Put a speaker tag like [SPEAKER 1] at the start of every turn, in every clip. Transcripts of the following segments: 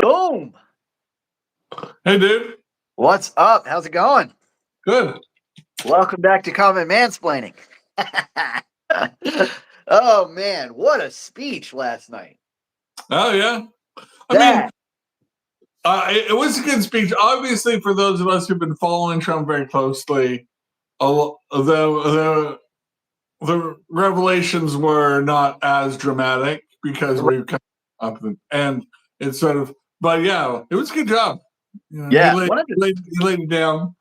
[SPEAKER 1] Boom.
[SPEAKER 2] Hey, dude.
[SPEAKER 1] What's up? How's it going?
[SPEAKER 2] Good.
[SPEAKER 1] Welcome back to Common Mansplaining. Oh, man. What a speech last night.
[SPEAKER 2] Oh, yeah. I
[SPEAKER 1] That.
[SPEAKER 2] mean, it was a good speech. Obviously, for those of us who've been following Trump very closely, the revelations were not as dramatic because we've come up and it's sort of. But yeah, it was a good job.
[SPEAKER 1] Yeah.
[SPEAKER 2] He laid it down.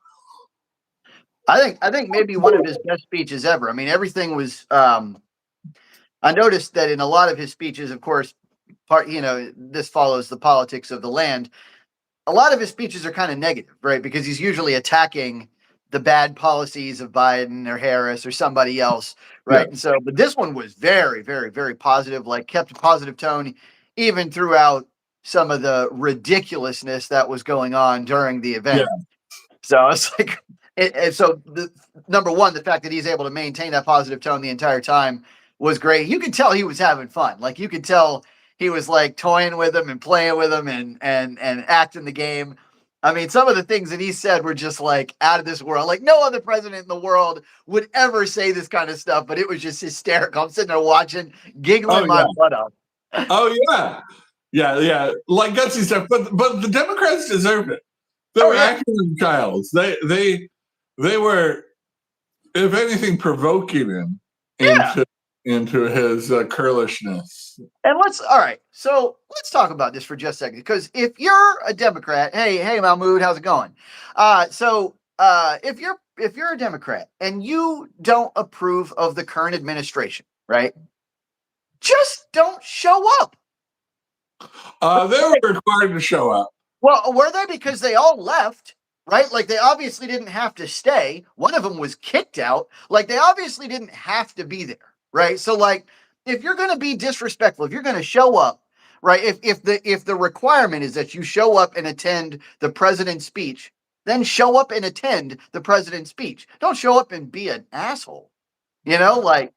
[SPEAKER 1] I think maybe one of his best speeches ever. I mean, everything was. I noticed that in a lot of his speeches, of course, this follows the politics of the land. A lot of his speeches are kind of negative, right? Because he's usually attacking the bad policies of Biden or Harris or somebody else, right? Yeah. And so, but this one was very, very, very positive, like kept a positive tone even throughout some of the ridiculousness that was going on during the event. Yeah. So it's like, number one, the fact that he's able to maintain that positive tone the entire time was great. You could tell he was having fun. Like you could tell he was like toying with him and playing with him and acting the game. I mean, some of the things that he said were just like out of this world. Like no other president in the world would ever say this kind of stuff, but it was just hysterical. I'm sitting there watching, giggling my butt off.
[SPEAKER 2] Oh yeah. Yeah. Like gutsy stuff. But the Democrats deserve it. They were acting childs. They were, if anything, provoking him into his curlishness.
[SPEAKER 1] And let's talk about this for just a second, because if you're a Democrat, hey Mahmoud, how's it going? If you're a Democrat and you don't approve of the current administration, right? Just don't show up.
[SPEAKER 2] They were required to show up.
[SPEAKER 1] Well, were they? Because they all left, right? Like they obviously didn't have to stay. One of them was kicked out. Like they obviously didn't have to be there, right? So like, if you're going to be disrespectful, if you're going to show up, right? If the requirement is that you show up and attend the president's speech, then show up and attend the president's speech. Don't show up and be an asshole, like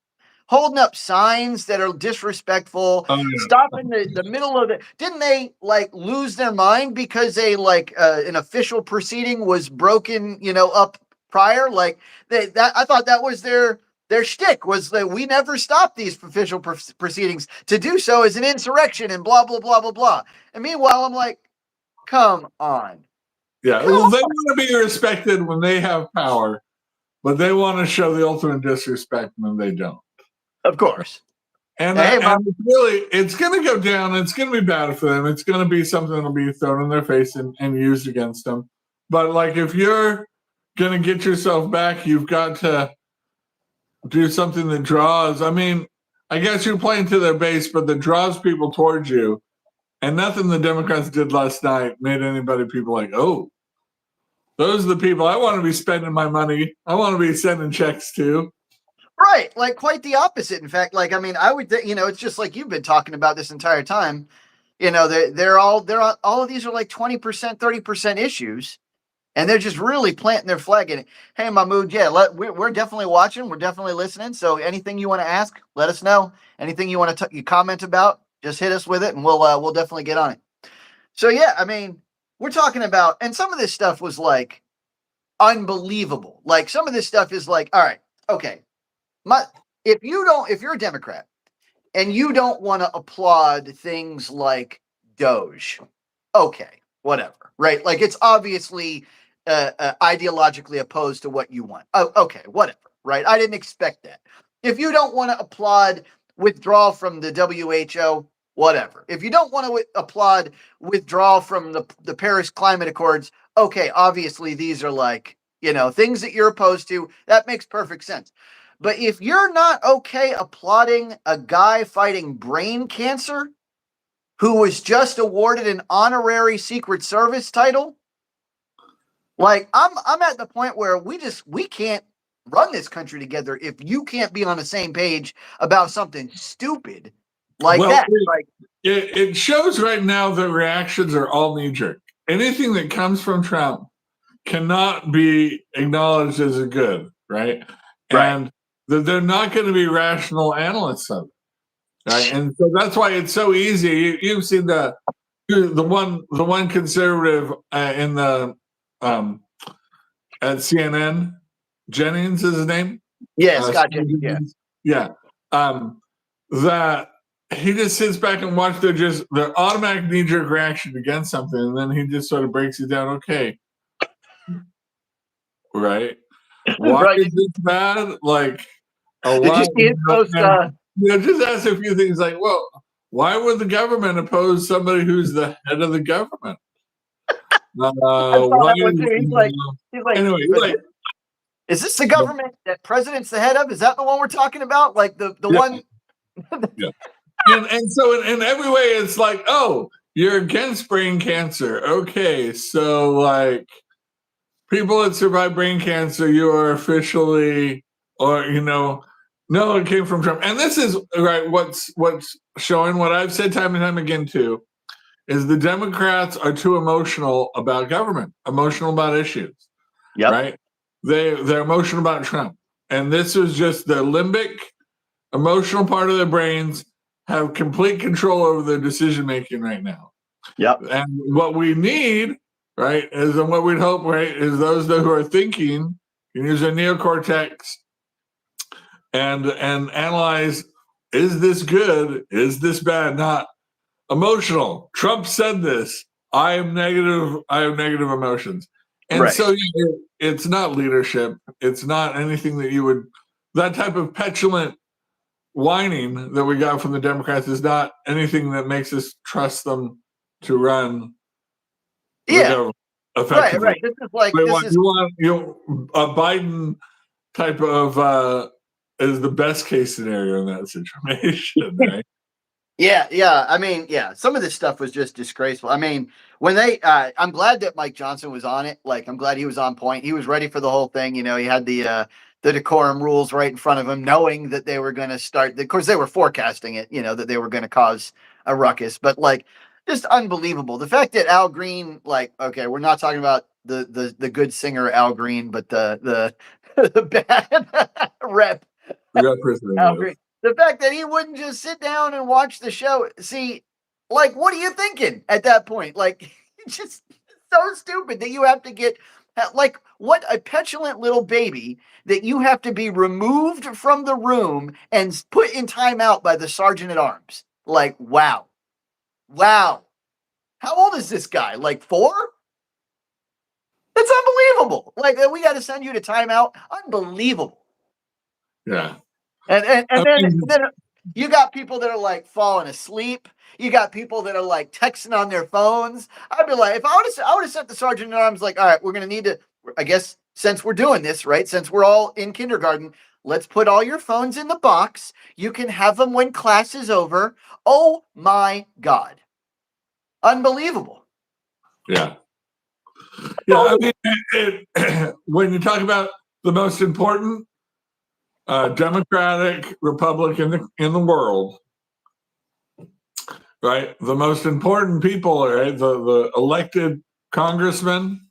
[SPEAKER 1] holding up signs that are disrespectful, stopping the middle of it. Didn't they like lose their mind because they like an official proceeding was broken, up prior? Like I thought that was their shtick, was that we never stopped these official proceedings. To do so is an insurrection and blah, blah, blah, blah, blah. And meanwhile, I'm like, come on.
[SPEAKER 2] Yeah, well, they want to be respected when they have power, but they want to show the ultimate disrespect when they don't.
[SPEAKER 1] Of course.
[SPEAKER 2] And really, it's going to go down. It's going to be bad for them. It's going to be something that will be thrown in their face and used against them. But like, if you're going to get yourself back, you've got to do something that draws. I mean, I guess you're playing to their base, but that draws people towards you. And nothing the Democrats did last night made people like, oh, those are the people I want to be spending my money. I want to be sending checks to.
[SPEAKER 1] Right. Like quite the opposite. In fact, like, I mean, I would, it's just like you've been talking about this entire time. They're all of these are like 20%, 30% issues. And they're just really planting their flag in it. Hey, Mahmoud, we're definitely watching. We're definitely listening. So anything you want to ask, let us know. Anything you want to comment about, just hit us with it, and we'll definitely get on it. So yeah, I mean, we're talking about, and some of this stuff was like unbelievable. Like some of this stuff is like, all right, okay, if you're a Democrat and you don't want to applaud things like Doge, okay, whatever, right? Like it's obviously ideologically opposed to what you want. Oh, okay, whatever, right? I didn't expect that. If you don't want to applaud withdrawal from the WHO, whatever. If you don't want to applaud withdrawal from the Paris Climate Accords, okay, obviously these are like, things that you're opposed to. That makes perfect sense. But if you're not okay applauding a guy fighting brain cancer who was just awarded an honorary Secret Service title, like I'm at the point where we can't run this country together if you can't be on the same page about something stupid like that. Like
[SPEAKER 2] it shows right now that reactions are all knee-jerk. Anything that comes from Trump cannot be acknowledged as a good, right? And that they're not going to be rational analysts of it, right? And so that's why it's so easy. You've seen the the one conservative in the at CNN, Jennings is his name.
[SPEAKER 1] Yeah, Scott Jennings. Yeah.
[SPEAKER 2] Yeah. That he just sits back and watches their automatic knee-jerk reaction against something, and then he just sort of breaks it down. Okay, right? Why
[SPEAKER 1] Right.
[SPEAKER 2] is this bad? Like,
[SPEAKER 1] Did you see his post?
[SPEAKER 2] Just ask a few things like, well, why would the government oppose somebody who's the head of the government? Why,
[SPEAKER 1] he's like,
[SPEAKER 2] anyway,
[SPEAKER 1] is this the government that president's the head of? Is that the one we're talking about? Like the one?
[SPEAKER 2] Yeah. And so in every way, it's like, oh, you're against brain cancer. Okay, so like people that survive brain cancer, you are officially, or no, it came from Trump. And this is right. What's showing what I've said time and time again too, is the Democrats are too emotional about government, emotional about issues.
[SPEAKER 1] Yep.
[SPEAKER 2] Right? They're emotional about Trump, and this is just the limbic, emotional part of their brains have complete control over their decision making right now.
[SPEAKER 1] Yep.
[SPEAKER 2] And what we need, right, is, and what we'd hope, right, is those who are thinking can use their neocortex and analyze: is this good? Is this bad? Not emotional. Trump said this. I am negative. I have negative emotions. And
[SPEAKER 1] right.
[SPEAKER 2] So it's not leadership. It's not anything that you would, that type of petulant whining that we got from the Democrats is not anything that makes us trust them to run the government effectively.
[SPEAKER 1] Right. This is like,
[SPEAKER 2] you want a Biden type of is the best case scenario in that situation, right?
[SPEAKER 1] Yeah. I mean, some of this stuff was just disgraceful. I mean, when I'm glad that Mike Johnson was on it. Like, I'm glad he was on point. He was ready for the whole thing. He had the decorum rules right in front of him, knowing that they were going to start. Of course, they were forecasting it, that they were going to cause a ruckus. But like, just unbelievable. The fact that Al Green, like, okay, we're not talking about the good singer Al Green, but the bad rep Al Green. The fact that he wouldn't just sit down and watch the show. See, like, what are you thinking at that point? Like, it's just so stupid that you have to get, like, what a petulant little baby that you have to be removed from the room and put in timeout by the sergeant at arms. Like, wow. How old is this guy? Like 4? That's unbelievable. Like, we got to send you to timeout. Unbelievable.
[SPEAKER 2] Yeah.
[SPEAKER 1] And then you got people that are like falling asleep. You got people that are like texting on their phones. I'd be like, if I would have sent the sergeant at arms, like, all right, we're going to need to, I guess, since we're doing this, right? Since we're all in kindergarten, let's put all your phones in the box. You can have them when class is over. Oh my God. Unbelievable.
[SPEAKER 2] Yeah. I mean, when you talk about the most important Democratic Republic in the world, right? The most important people, right? The elected congressmen,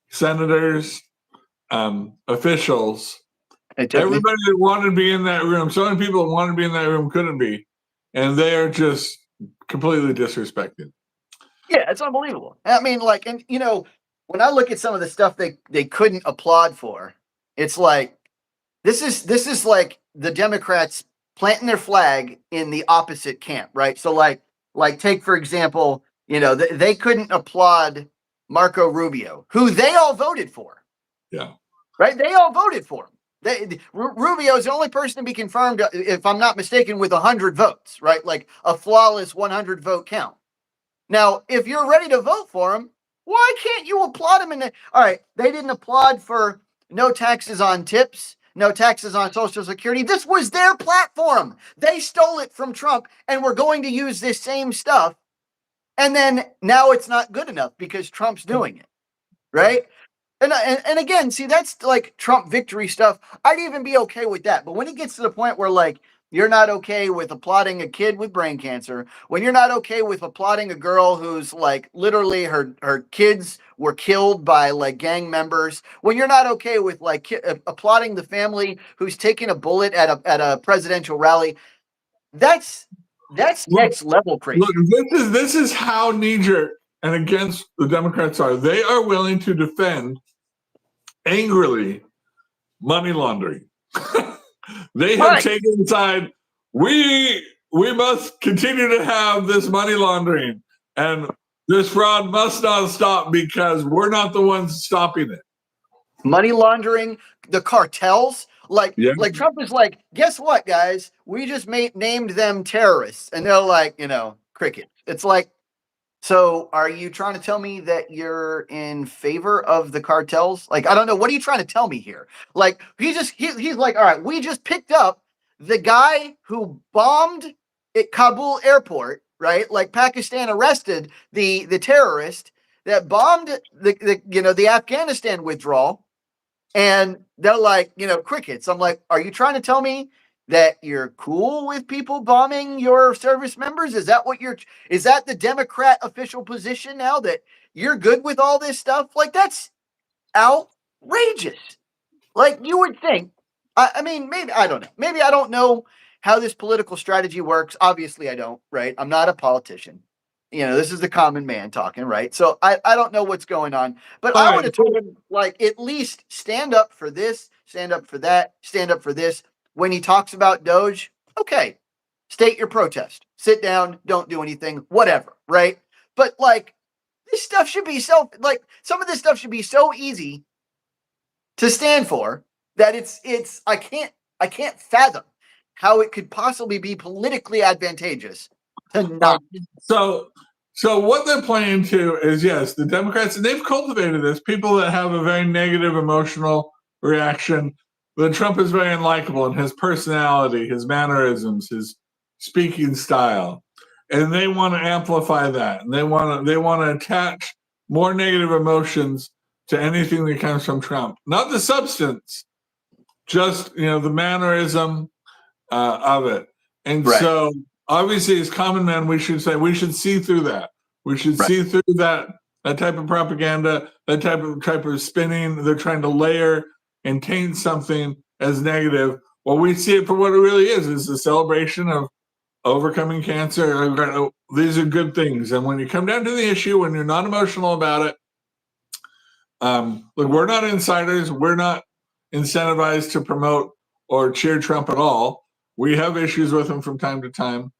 [SPEAKER 2] senators, officials, everybody that wanted to be in that room. So many people that wanted to be in that room couldn't be, and they are just completely disrespected.
[SPEAKER 1] Yeah, it's unbelievable. I mean, like, and when I look at some of the stuff they couldn't applaud for, it's like, this is like the Democrats planting their flag in the opposite camp, right? So like take, for example, they couldn't applaud Marco Rubio, who they all voted for.
[SPEAKER 2] Yeah.
[SPEAKER 1] Right? They all voted for him. Rubio is the only person to be confirmed, if I'm not mistaken, with 100 votes, right? Like a flawless 100 vote count. Now, if you're ready to vote for him, why can't you applaud him? All right, they didn't applaud for no taxes on tips, no taxes on Social Security. This was their platform. They stole it from Trump, and we're going to use this same stuff. And then now it's not good enough because Trump's doing it, right? And again, see, that's like Trump victory stuff. I'd even be okay with that. But when it gets to the point where, like, you're not okay with applauding a kid with brain cancer, when you're not okay with applauding a girl who's like literally her kids were killed by like gang members, when you're not okay with like applauding the family who's taking a bullet at a presidential rally, that's That's next level crazy.
[SPEAKER 2] Look, this is how knee-jerk and against the Democrats are. They are willing to defend angrily money laundering. They have taken the side. We must continue to have this money laundering, and this fraud must not stop because we're not the ones stopping it.
[SPEAKER 1] Money laundering, the cartels. Like Trump is like, guess what, guys? We just named them terrorists, and they're like, cricket. It's like, so are you trying to tell me that you're in favor of the cartels? Like, I don't know. What are you trying to tell me here? Like, he's like, all right, we just picked up the guy who bombed at Kabul airport, right? Like Pakistan arrested the terrorist that bombed the Afghanistan withdrawal. And they're like, crickets. I'm like, are you trying to tell me that you're cool with people bombing your service members? Is that the Democrat official position now, that you're good with all this stuff? Like, that's outrageous. Like, you would think, I mean, maybe, I don't know. Maybe I don't know how this political strategy works. Obviously I don't, right? I'm not a politician. This is the common man talking, right? So I don't know what's going on, but I would have told him, like, at least stand up for this, stand up for that, stand up for this. When he talks about Doge, okay, state your protest, sit down, don't do anything, whatever, right? But like, this stuff should be some of this stuff should be so easy to stand for that it's I can't fathom how it could possibly be politically advantageous to not.
[SPEAKER 2] So what they're playing to is, yes, the Democrats, and they've cultivated this, people that have a very negative emotional reaction. That Trump is very unlikable in his personality, his mannerisms, his speaking style, and they want to amplify that, and they want to attach more negative emotions to anything that comes from Trump, not the substance, just the mannerism of it. And so, obviously, as common men, we should see through that. We should see through that type of propaganda, that type of spinning. They're trying to layer and taint something as negative. Well, we see it for what it really is a celebration of overcoming cancer. These are good things. And when you come down to the issue, when you're not emotional about it, look, we're not insiders. We're not incentivized to promote or cheer Trump at all. We have issues with him from time to time,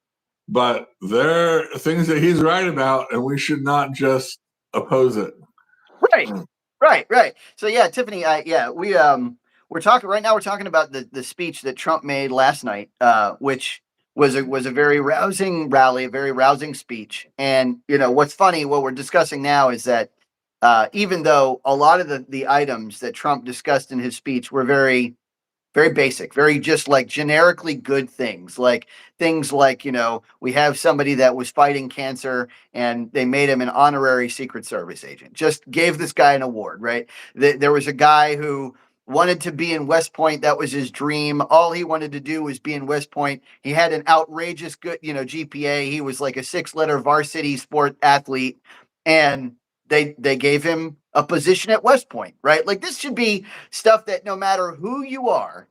[SPEAKER 2] but there are things that he's right about, and we should not just oppose it.
[SPEAKER 1] Right. So yeah, Tiffany, we're talking right now. We're talking about the speech that Trump made last night, which was a very rousing rally, a very rousing speech. And what's funny, what we're discussing now is that even though a lot of the items that Trump discussed in his speech were very, very basic, very just like generically good things like, we have somebody that was fighting cancer and they made him an honorary Secret Service agent, just gave this guy an award, right? There was a guy who wanted to be in West Point. That was his dream. All he wanted to do was be in West Point. He had an outrageous good, GPA. He was like a 6-letter varsity sport athlete. And they gave him a position at West Point, right? Like, this should be stuff that no matter who you are,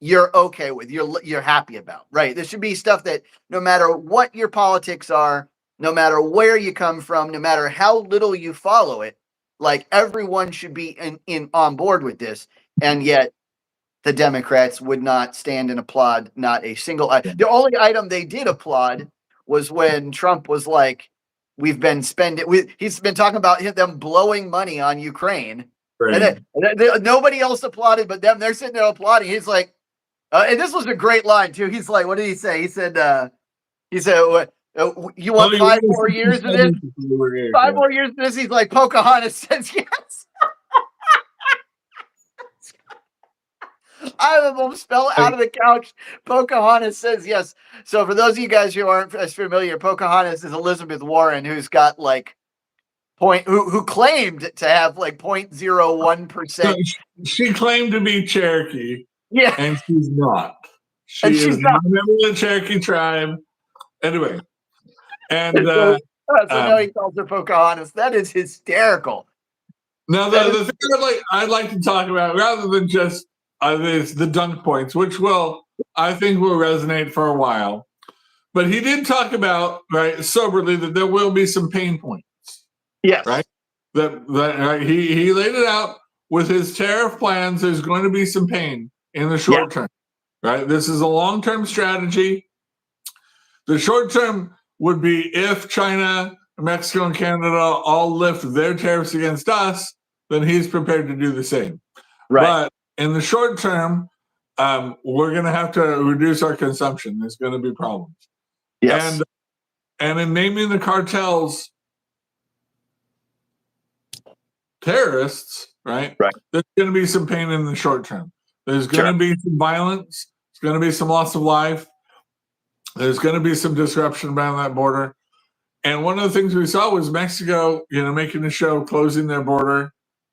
[SPEAKER 1] you're okay with, you're happy about, right? This should be stuff that no matter what your politics are, no matter where you come from, no matter how little you follow it, like, everyone should be on board with this. And yet the Democrats would not stand and applaud, not a single item. The only item they did applaud was when Trump was like, he's been talking about them blowing money on Ukraine. Right. And nobody else applauded but them. They're sitting there applauding. He's like, and this was a great line too. He's like, what did he say? He said, you want 5 more years of this? 5 more years of this? He's like, Pocahontas says yes. I will spell out of the couch. Pocahontas says yes. So for those of you guys who aren't as familiar, Pocahontas is Elizabeth Warren, who's got like who claimed to have like 0.01%.
[SPEAKER 2] She claimed to be Cherokee.
[SPEAKER 1] Yeah.
[SPEAKER 2] And she's not. She's not a member of the Cherokee tribe. Anyway. And
[SPEAKER 1] so now he calls her Pocahontas. That is hysterical.
[SPEAKER 2] Now the thing I'd like to talk about, rather than just the dunk points, which I think will resonate for a while. But he did talk about, right, soberly, that there will be some pain points.
[SPEAKER 1] Yes.
[SPEAKER 2] Right? That right? He laid it out with his tariff plans. There's going to be some pain in the short term. Right? This is a long-term strategy. The short term would be if China, Mexico, and Canada all lift their tariffs against us, then he's prepared to do the same.
[SPEAKER 1] Right.
[SPEAKER 2] But in the short term, we're going to have to reduce our consumption. There's going to be problems.
[SPEAKER 1] Yes.
[SPEAKER 2] And in naming the cartels terrorists, right? There's going to be some pain in the short term. There's going to be some violence. There's going to be some loss of life. There's going to be some disruption around that border. And one of the things we saw was Mexico, making a show, closing their border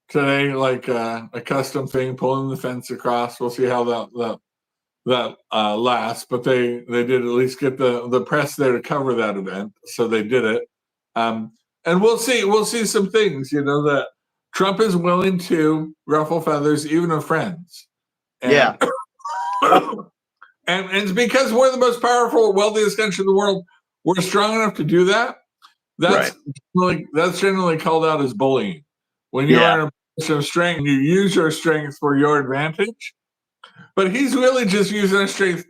[SPEAKER 2] today, like a custom thing, pulling the fence across. We'll see how that lasts. But they did at least get the press there to cover that event, so they did it. And we'll see some things, that Trump is willing to ruffle feathers, even of friends. And, and it's because we're the most powerful, wealthiest country in the world. We're strong enough to do that. That's generally called out as bullying. When you're in a position of strength, you use your strength for your advantage. But he's really just using our strength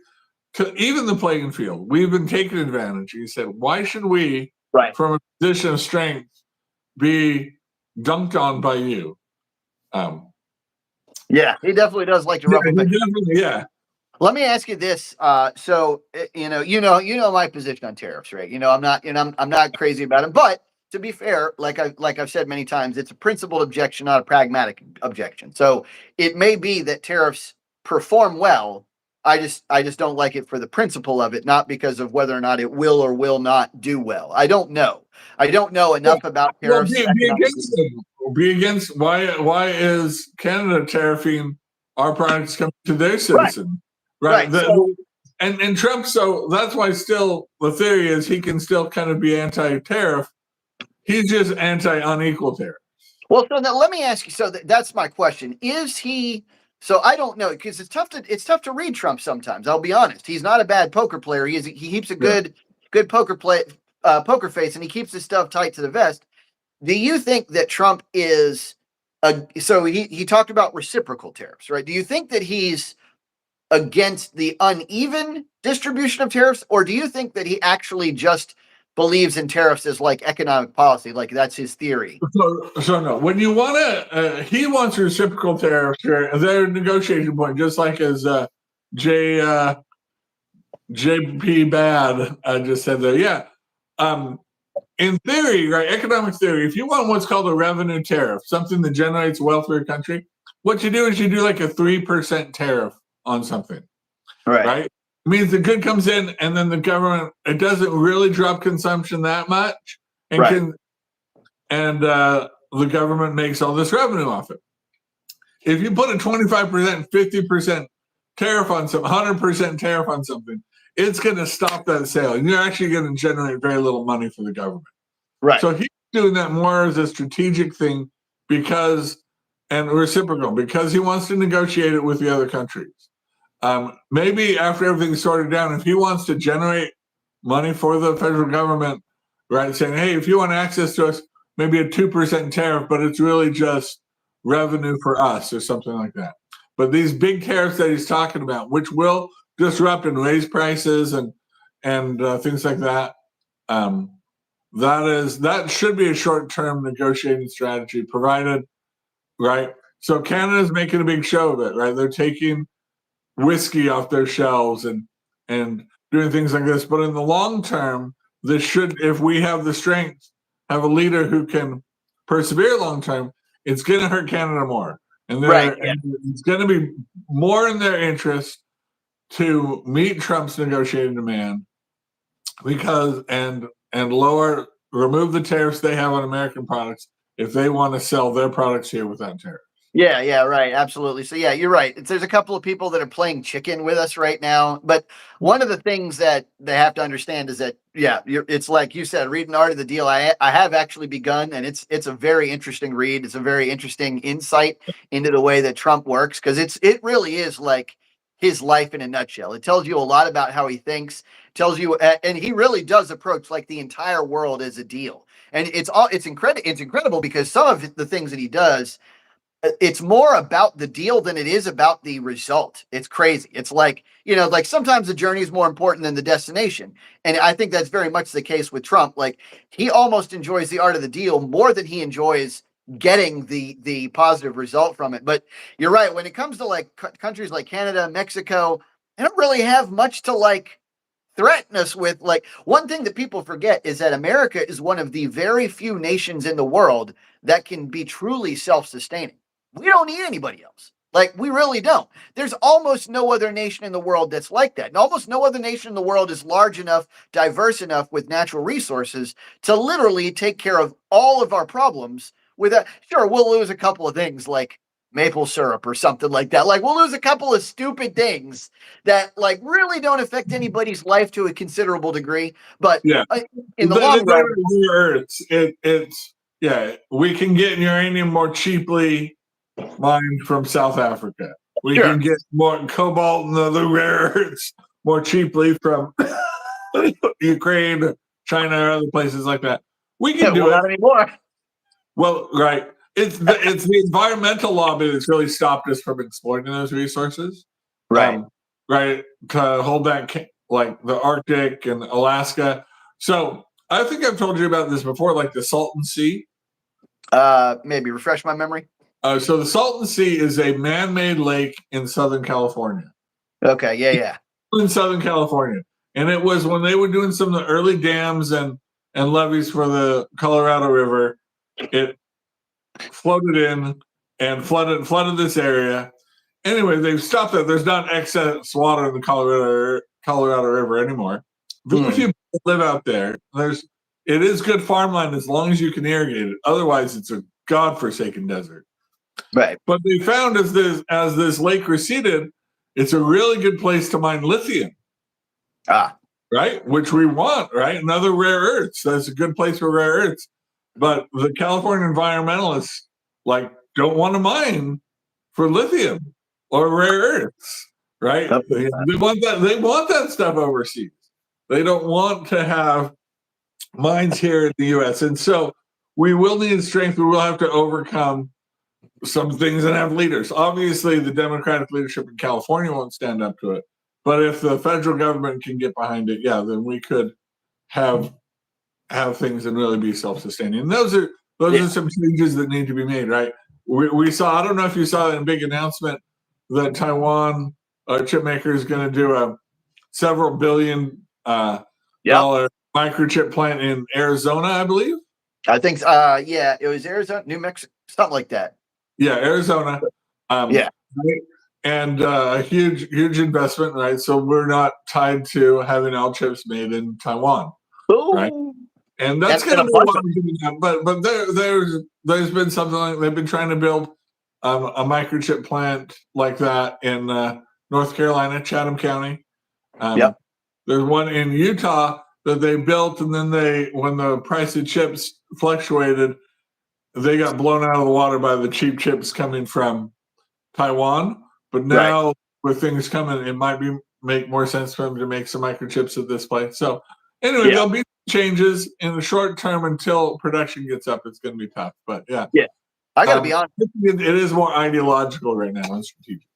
[SPEAKER 2] to even the playing field. We've been taking advantage. He said, why should we, from a position of strength, be dunked on by you?
[SPEAKER 1] Yeah, he definitely does like to ruffle.
[SPEAKER 2] Yeah.
[SPEAKER 1] Let me ask you this. So you know my position on tariffs, right? I'm not crazy about them, but to be fair, like I've said many times, it's a principled objection, not a pragmatic objection. So it may be that tariffs perform well. I just don't like it for the principle of it, not because of whether or not it will or will not do well. I don't know. I don't know enough about tariffs.
[SPEAKER 2] Be against why is Canada tariffing our products coming to their citizens? Right. And Trump, so that's why still the theory is he can still kind of be anti-tariff. He's just anti-unequal tariff.
[SPEAKER 1] Well, so now let me ask you. So that's my question. Is he? So I don't know, because it's tough to read Trump sometimes. I'll be honest. He's not a bad poker player. He keeps a good poker face, and he keeps his stuff tight to the vest. Do you think that Trump is so he talked about reciprocal tariffs, right? Do you think that he's against the uneven distribution of tariffs, or do you think that he actually just believes in tariffs as like economic policy, like that's his theory?
[SPEAKER 2] So no, when you want to, he wants reciprocal tariffs here. They're a negotiation point, just like as JP Bad just said there. Yeah. In theory, right, economic theory, if you want what's called a revenue tariff, something that generates wealth for your country, what you do is you do like a 3% tariff on something. Right? It means the good comes in and then the government, it doesn't really drop consumption that much. And the government makes all this revenue off it. If you put a 25%, 50% tariff on something, 100% tariff on something, it's going to stop that sale. And you're actually going to generate very little money for the government. So he's doing that more as a strategic thing and reciprocal, because he wants to negotiate it with the other countries. Maybe after everything's sorted down, if he wants to generate money for the federal government, right, saying, hey, if you want access to us, maybe a 2% tariff, but it's really just revenue for us or something like that. But these big tariffs that he's talking about, which will disrupt and raise prices and things like that, that should be a short-term negotiating strategy, provided, right? So Canada's making a big show of it, right? They're taking whiskey off their shelves and doing things like this. But in the long term, this should, if we have the strength, have a leader who can persevere long term, it's going to hurt Canada more. And it's going to be more in their interest to meet Trump's negotiating demand and remove the tariffs they have on American products if they want to sell their products here without tariffs.
[SPEAKER 1] Yeah, right. Absolutely. So yeah, you're right. There's a couple of people that are playing chicken with us right now. But one of the things that they have to understand is that, it's like you said, reading Art of the Deal. I have actually begun, and it's a very interesting read. It's a very interesting insight into the way that Trump works, because it really is like his life in a nutshell. It tells you a lot about how he thinks, tells you, and he really does approach like the entire world as a deal. And it's incredible because some of the things that he does, it's more about the deal than it is about the result. It's crazy. It's like, like sometimes the journey is more important than the destination. And I think that's very much the case with Trump. Like he almost enjoys the art of the deal more than he enjoys getting the positive result from it. But you're right. When it comes to like countries like Canada, Mexico, they don't really have much to like threaten us with. Like one thing that people forget is that America is one of the very few nations in the world that can be truly self-sustaining. We don't need anybody else. Like we really don't. There's almost no other nation in the world that's like that. And almost no other nation in the world is large enough, diverse enough with natural resources to literally take care of all of our problems without, sure, we'll lose a couple of things like maple syrup or something like that. Like we'll lose a couple of stupid things that like really don't affect anybody's life to a considerable degree. But
[SPEAKER 2] Yeah.
[SPEAKER 1] in the long run,
[SPEAKER 2] it's yeah, we can get uranium more cheaply mined from South Africa. We
[SPEAKER 1] sure.
[SPEAKER 2] can get more cobalt and other rare earths more cheaply from Ukraine, China, or other places like that. We can do it.
[SPEAKER 1] Not anymore.
[SPEAKER 2] Well, right. It's the environmental lobby that's really stopped us from exploiting those resources.
[SPEAKER 1] Right.
[SPEAKER 2] Right. To hold back like the Arctic and Alaska. So I think I've told you about this before, like the Salton Sea.
[SPEAKER 1] Maybe refresh my memory.
[SPEAKER 2] So the Salton Sea is a man-made lake in Southern California.
[SPEAKER 1] Okay. Yeah.
[SPEAKER 2] In Southern California. And it was when they were doing some of the early dams and levees for the Colorado River, it floated in and flooded this area. Anyway, they've stopped that. There's not excess water in the Colorado River anymore. Very few people live out there. It is good farmland as long as you can irrigate it. Otherwise, it's a godforsaken desert.
[SPEAKER 1] Right.
[SPEAKER 2] But they found as this lake receded, it's a really good place to mine lithium. Right? Which we want, right? And other rare earths. That's a good place for rare earths. But the California environmentalists like don't want to mine for lithium or rare earths, right? They want that stuff overseas. They don't want to have mines here in the US. And so we will need strength. We will have to overcome some things and have leaders. Obviously, the Democratic leadership in California won't stand up to it. But if the federal government can get behind it, yeah, then we could have things and really be self-sustaining. And those are some changes that need to be made, right? We saw, I don't know if you saw that big announcement that Taiwan chip maker is going to do a several billion dollar microchip plant in Arizona, I believe.
[SPEAKER 1] I think, it was Arizona, New Mexico, something like that.
[SPEAKER 2] Yeah, Arizona.
[SPEAKER 1] Yeah.
[SPEAKER 2] Right? And a huge investment, right? So we're not tied to having all chips made in Taiwan, right? And that's going to be a lot. But there's been something like they've been trying to build a microchip plant like that in North Carolina, Chatham County. There's one in Utah that they built, and then when the price of chips fluctuated, they got blown out of the water by the cheap chips coming from Taiwan. But now with things coming, it might make more sense for them to make some microchips at this place. So anyway, there'll be changes in the short term until production gets up. It's going to be tough, but yeah.
[SPEAKER 1] I got to be honest.
[SPEAKER 2] It is more ideological right now and strategic.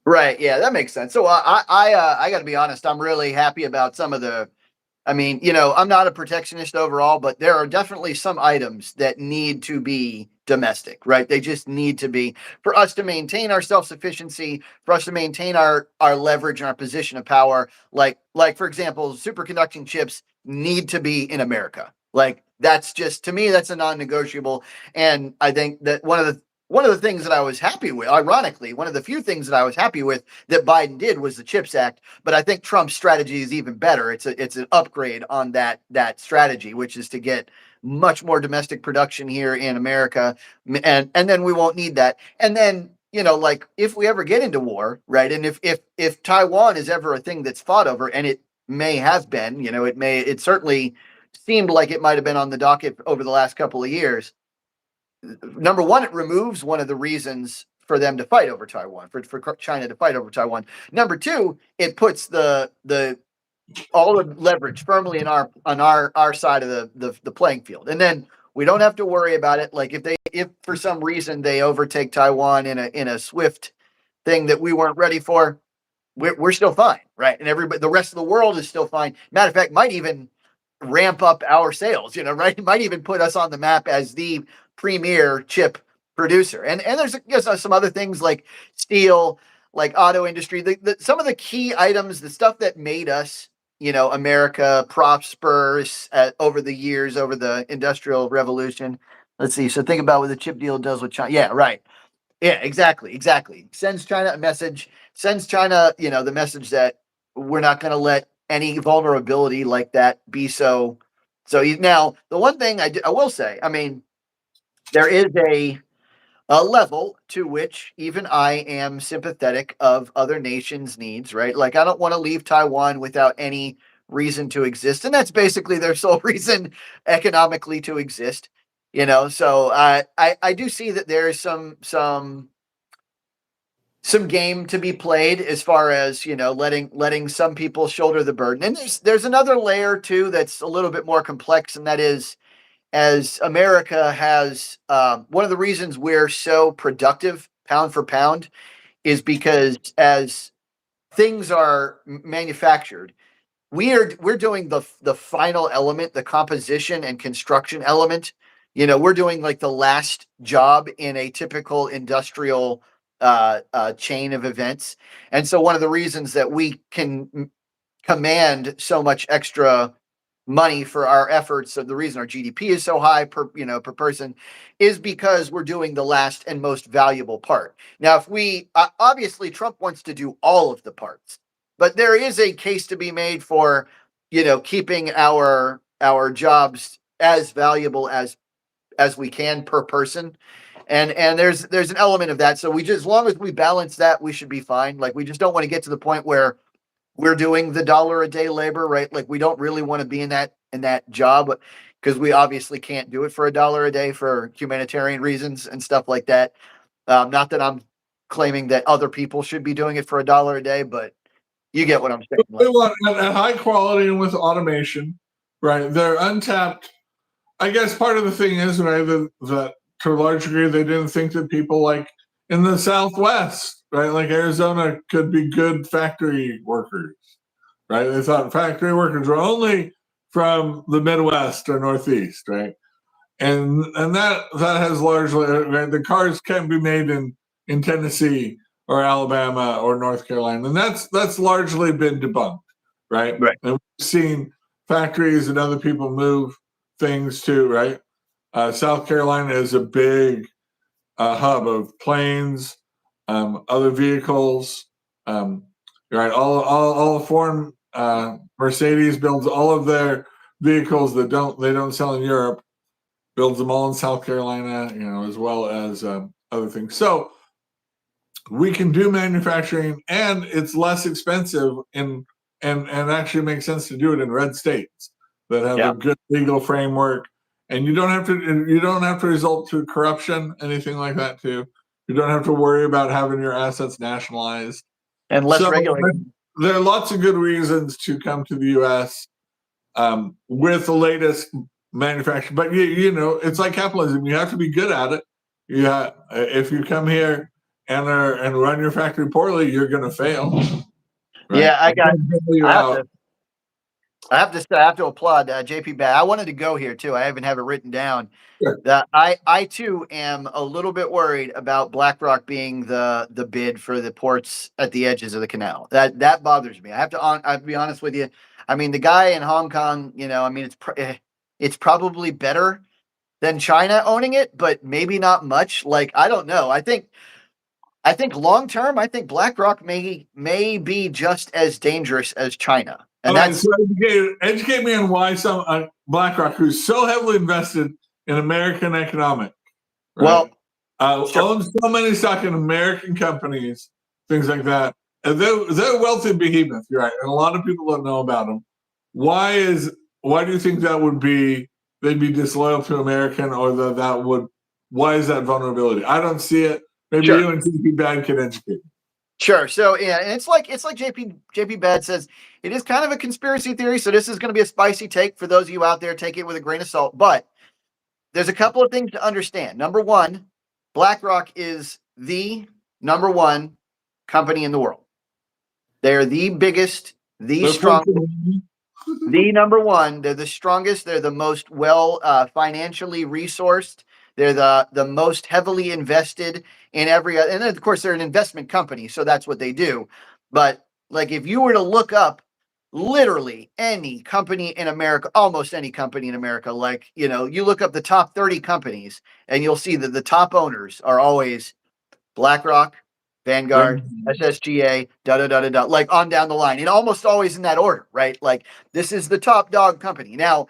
[SPEAKER 1] Right. Yeah, that makes sense. So I got to be honest. I'm really happy about some of the. I mean, I'm not a protectionist overall, but there are definitely some items that need to be domestic, right? They just need to be for us to maintain our self-sufficiency, for us to maintain our leverage and our position of power. Like for example, superconducting chips need to be in America. Like that's just, to me, that's a non-negotiable. And I think that one of the things that I was happy with, ironically, one of the few things that I was happy with that Biden did was the CHIPS Act. But I think Trump's strategy is even better. It's an upgrade on that strategy, which is to get much more domestic production here in America, and then we won't need that. And then like if we ever get into war, right? And if Taiwan is ever a thing that's fought over, and it may have been, it certainly seemed like it might have been on the docket over the last couple of years. Number one, it removes one of the reasons for them to fight over Taiwan, for China to fight over Taiwan. Number two, it puts all the leverage firmly on our side of the playing field, and then we don't have to worry about it. Like if for some reason they overtake Taiwan in a swift thing that we weren't ready for, we're still fine, right? And everybody, the rest of the world is still fine. Matter of fact, might even ramp up our sales, right? It might even put us on the map as the premier chip producer. And there's some other things like steel, like auto industry, some of the key items, the stuff that made us, America prosperous over the years, over the Industrial Revolution. Let's see. So think about what the chip deal does with China. Yeah, right. Yeah, exactly. Sends China a message, sends China, the message that we're not going to let any vulnerability like that be so. So now the one thing I will say, I mean, there is a level to which even I am sympathetic of other nations' needs, right? Like I don't want to leave Taiwan without any reason to exist, and that's basically their sole reason economically to exist. So I do see that there is some game to be played as far as letting some people shoulder the burden, and there's another layer too that's a little bit more complex, and that is, as America has, one of the reasons we're so productive pound for pound is because as things are manufactured, we're doing the final element, the composition and construction element. We're doing like the last job in a typical industrial chain of events. And so one of the reasons that we can command so much extra money for our efforts, so the reason our GDP is so high per person, is because we're doing the last and most valuable part. Now, if we obviously Trump wants to do all of the parts, but there is a case to be made for keeping our jobs as valuable as we can per person. And there's an element of that. So as long as we balance that, we should be fine. Like we just don't want to get to the point where we're doing the dollar a day labor, right? Like we don't really want to be in that job, because we obviously can't do it for $1 a day for humanitarian reasons and stuff like that. Not that I'm claiming that other people should be doing it for $1 a day, but you get what I'm saying.
[SPEAKER 2] We want at high quality and with automation, right? They're untapped. I guess part of the thing is, right, that to a large degree they didn't think that people like in the Southwest, right, like Arizona, could be good factory workers, right? They thought factory workers were only from the Midwest or Northeast, right? And that has largely, right, the cars can't be made in Tennessee or Alabama or North Carolina, and that's largely been debunked, right?
[SPEAKER 1] Right.
[SPEAKER 2] And we've seen factories and other people move things too, right? South Carolina is a big hub of planes, other vehicles, right? All the foreign Mercedes builds all of their vehicles that they don't sell in Europe, builds them all in South Carolina, as well as other things. So we can do manufacturing, and it's less expensive, and actually makes sense to do it in red states that have a good legal framework, and you don't have to result to corruption, anything like that too. You don't have to worry about having your assets nationalized
[SPEAKER 1] and less regulated.
[SPEAKER 2] There are lots of good reasons to come to the U.S. With the latest manufacturing, but it's like capitalism. You have to be good at it. If you come here and run your factory poorly, you're going to fail. Right?
[SPEAKER 1] Yeah, I have to applaud JP Bad. I wanted to go here too. I even have it written down.
[SPEAKER 2] Sure.
[SPEAKER 1] That I too am a little bit worried about BlackRock being the bid for the ports at the edges of the canal. That bothers me. I have to be honest with you. I mean, the guy in Hong Kong, I mean, it's probably better than China owning it, but maybe not much. Like, I don't know. I think long term, I think BlackRock may be just as dangerous as China. And that's
[SPEAKER 2] so educate me on why some BlackRock, who's so heavily invested in American economic, right?
[SPEAKER 1] Sure.
[SPEAKER 2] Owns so many stock in American companies, things like that. And they're wealthy behemoth, you're right, and a lot of people don't know about them. Why do you think that would be? They'd be disloyal to American, or why is that vulnerability? I don't see it. Maybe
[SPEAKER 1] Sure.
[SPEAKER 2] you and JP Bad can educate.
[SPEAKER 1] Sure. So yeah, and it's like JP Bad says, it is kind of a conspiracy theory. So this is going to be a spicy take for those of you out there. Take it with a grain of salt. But there's a couple of things to understand. Number one, BlackRock is the number one company in the world. They're the biggest, the strongest, the number one. They're the strongest. They're the most financially resourced. They're the most heavily invested in every, and of course they're an investment company, so that's what they do. But like if you were to look up literally any company in America, almost any company in America, like, you know, you look up the top 30 companies and you'll see that the top owners are always BlackRock, Vanguard, SSGA, like on down the line, and almost always in that order, right? Like this is the top dog company. Now,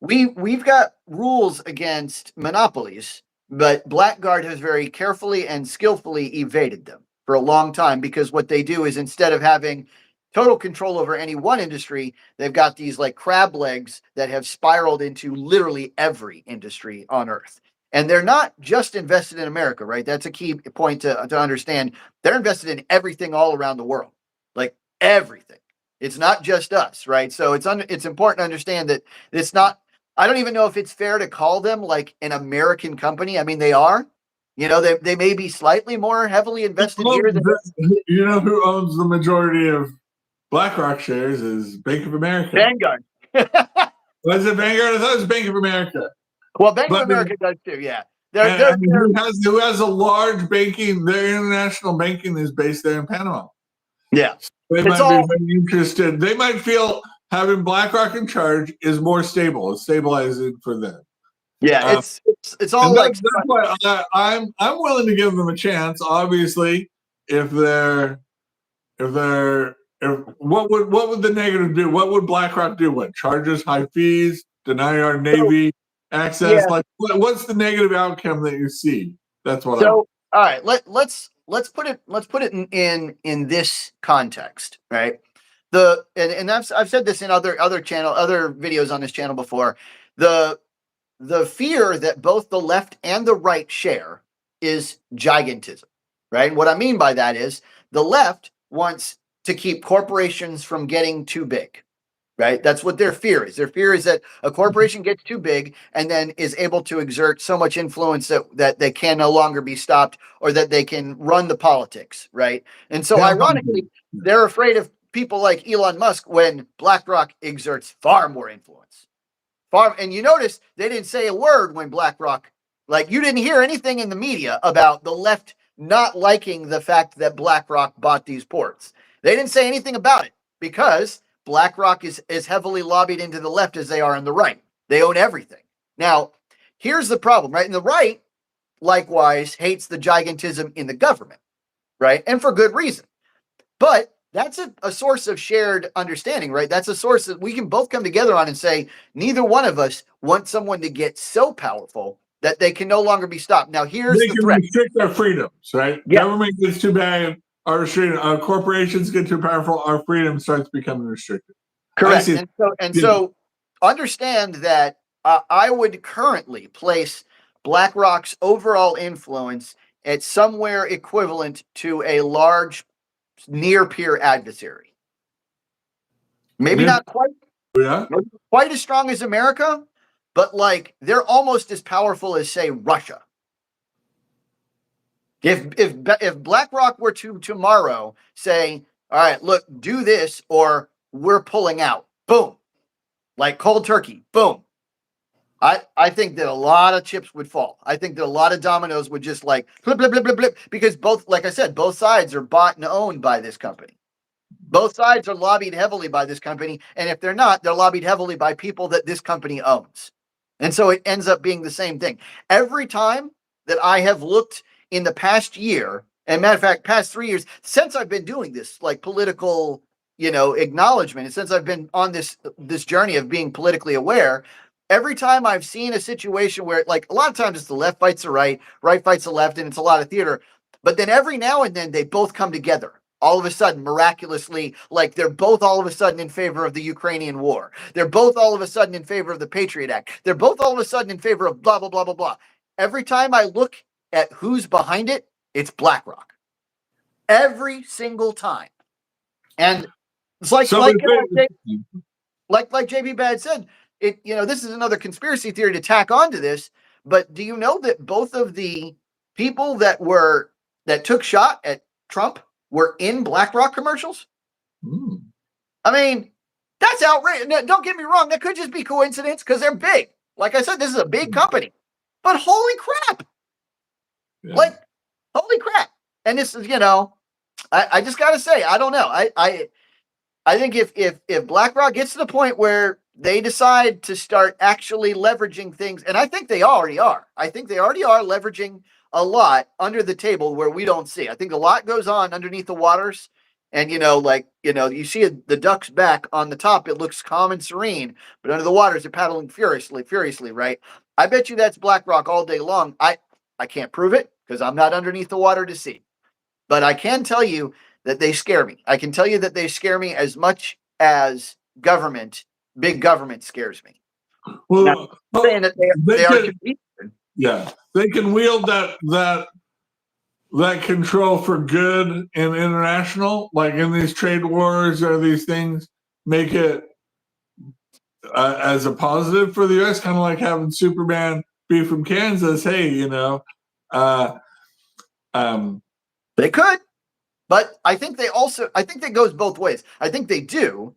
[SPEAKER 1] we've got rules against monopolies, but Blackguard has very carefully and skillfully evaded them for a long time, because what they do is instead of having total control over any one industry, they've got these like crab legs that have spiraled into literally every industry on earth. And they're not just invested in America, right? That's a key point to understand. They're invested in everything all around the world, like everything. It's not just us, right? So it's important to understand that it's not. I don't even know if it's fair to call them like an American company. I mean, they are. You know, they may be slightly more heavily invested here than.
[SPEAKER 2] You know who owns the majority of BlackRock shares is Bank of America.
[SPEAKER 1] Vanguard.
[SPEAKER 2] Was it Vanguard? I thought it was Bank of America.
[SPEAKER 1] Well, Bank of America does too, yeah.
[SPEAKER 2] Who has a large banking, their international banking is based there in Panama.
[SPEAKER 1] Yeah.
[SPEAKER 2] So they might be very interested. They might feel having BlackRock in charge is more stable. It's stabilizing for them.
[SPEAKER 1] Yeah, it's all like
[SPEAKER 2] that's why I'm willing to give them a chance. Obviously, if what would the negative do? What would BlackRock do? What, charges high fees, deny our Navy access? Yeah. Like what's the negative outcome that you see? That's what.
[SPEAKER 1] So all right, let's put it in this context, right? And I've said this in other videos on this channel before. The fear that both the left and the right share is gigantism, right? What I mean by that is the left wants to keep corporations from getting too big, right? That's what their fear is. Their fear is that a corporation gets too big and then is able to exert so much influence that they can no longer be stopped, or that they can run the politics, right? And so ironically, they're afraid of people like Elon Musk when BlackRock exerts far more influence. And you notice they didn't say a word when BlackRock, like you didn't hear anything in the media about the left not liking the fact that BlackRock bought these ports. They didn't say anything about it because BlackRock is as heavily lobbied into the left as they are in the right. They own everything. Now, here's the problem, right? And the right, likewise, hates the gigantism in the government, right? And for good reason. But that's a source of shared understanding, right? That's a source that we can both come together on and say, neither one of us wants someone to get so powerful that they can no longer be stopped. Now, here's the threat.
[SPEAKER 2] Restrict our freedoms, right? Yeah. Government gets too bad, our corporations get too powerful, our freedom starts becoming restricted.
[SPEAKER 1] Correct. So understand that I would currently place BlackRock's overall influence at somewhere equivalent to a large near peer adversary. Maybe not quite, quite as strong as America, but like they're almost as powerful as, say, Russia. If BlackRock were to tomorrow say, all right, look, do this or we're pulling out, boom, like cold turkey, boom. I think that a lot of chips would fall. I think that a lot of dominoes would just like blip, blip, blip, blip, blip, because both, like I said, both sides are bought and owned by this company. Both sides are lobbied heavily by this company. And if they're not, they're lobbied heavily by people that this company owns. And so it ends up being the same thing. Every time that I have looked in the past year, and matter of fact, past 3 years, since I've been doing this like political, acknowledgement, and since I've been on this journey of being politically aware, every time I've seen a situation where, like, a lot of times it's the left fights the right, right fights the left, and it's a lot of theater. But then every now and then they both come together. All of a sudden, miraculously, like they're both all of a sudden in favor of the Ukrainian war. They're both all of a sudden in favor of the Patriot Act. They're both all of a sudden in favor of blah, blah, blah, blah, blah. Every time I look at who's behind it, it's BlackRock. Every single time. And it's like JB Bad said, this is another conspiracy theory to tack onto this. But do you know that both of the people that took shot at Trump were in BlackRock commercials? I mean, that's outrageous. Now, don't get me wrong, that could just be coincidence because they're big. Like I said, this is a big company. But holy crap. Yeah. Like, holy crap. And this is, I just gotta say, I don't know. I think if BlackRock gets to the point where they decide to start actually leveraging things, and I think they already are. I think they already are leveraging a lot under the table where we don't see. I think a lot goes on underneath the waters. And, you see the duck's back on the top. It looks calm and serene, but under the waters, they're paddling furiously, right? I bet you that's BlackRock all day long. I can't prove it because I'm not underneath the water to see. But I can tell you that they scare me. I can tell you that they scare me as much as big government scares me.
[SPEAKER 2] Well,
[SPEAKER 1] saying that they are confused.
[SPEAKER 2] Yeah, they can wield that control for good in international, like in these trade wars or these things, make it as a positive for the U.S., kind of like having Superman be from Kansas. Hey,
[SPEAKER 1] they could, but I think that goes both ways. I think they do,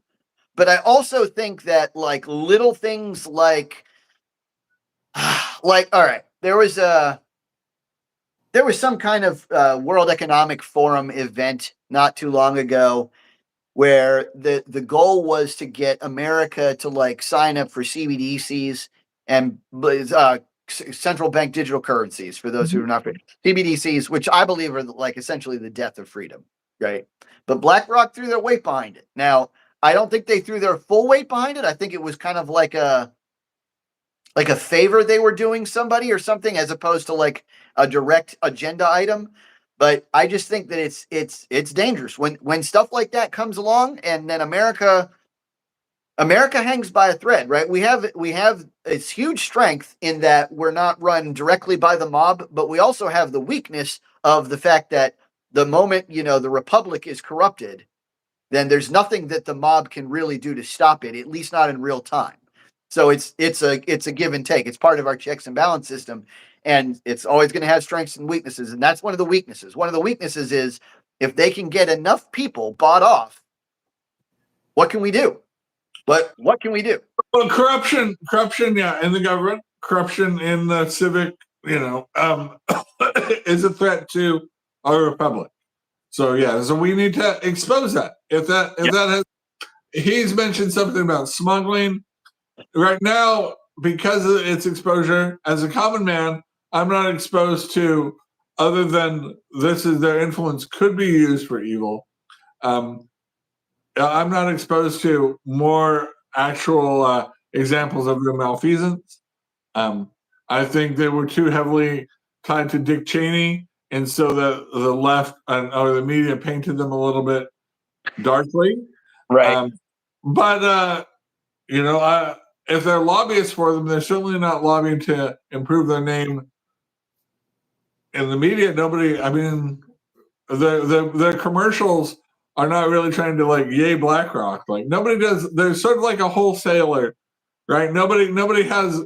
[SPEAKER 1] but I also think that like little things like all right, there was some kind of World Economic Forum event not too long ago where the goal was to get America to like sign up for CBDCs and central bank digital currencies, for those who are not CBDCs, which I believe are like essentially the death of freedom, right? But BlackRock threw their weight behind it. Now, I don't think they threw their full weight behind it. I think it was kind of like a favor they were doing somebody or something, as opposed to like a direct agenda item. But I just think that it's dangerous when stuff like that comes along, and then America hangs by a thread, right? We have its huge strength in that we're not run directly by the mob, but we also have the weakness of the fact that the moment, the republic is corrupted, then there's nothing that the mob can really do to stop it, at least not in real time. So it's a give and take. It's part of our checks and balance system, and it's always going to have strengths and weaknesses. And that's one of the weaknesses. One of the weaknesses is if they can get enough people bought off, what can we do? But what can we do?
[SPEAKER 2] Well, corruption, yeah, in the government, corruption in the civic, is a threat to our republic. So yeah, so we need to expose that. If that has, he's mentioned something about smuggling. Right now, because of its exposure, as a common man, I'm not exposed to other than their influence could be used for evil. I'm not exposed to more actual examples of the malfeasance. I think they were too heavily tied to Dick Cheney, and so the left or the media painted them a little bit darkly.
[SPEAKER 1] Right.
[SPEAKER 2] But if they're lobbyists for them, they're certainly not lobbying to improve their name in the media. Their commercials are not really trying to like yay BlackRock. Like nobody does. They're sort of like a wholesaler, right? Nobody has,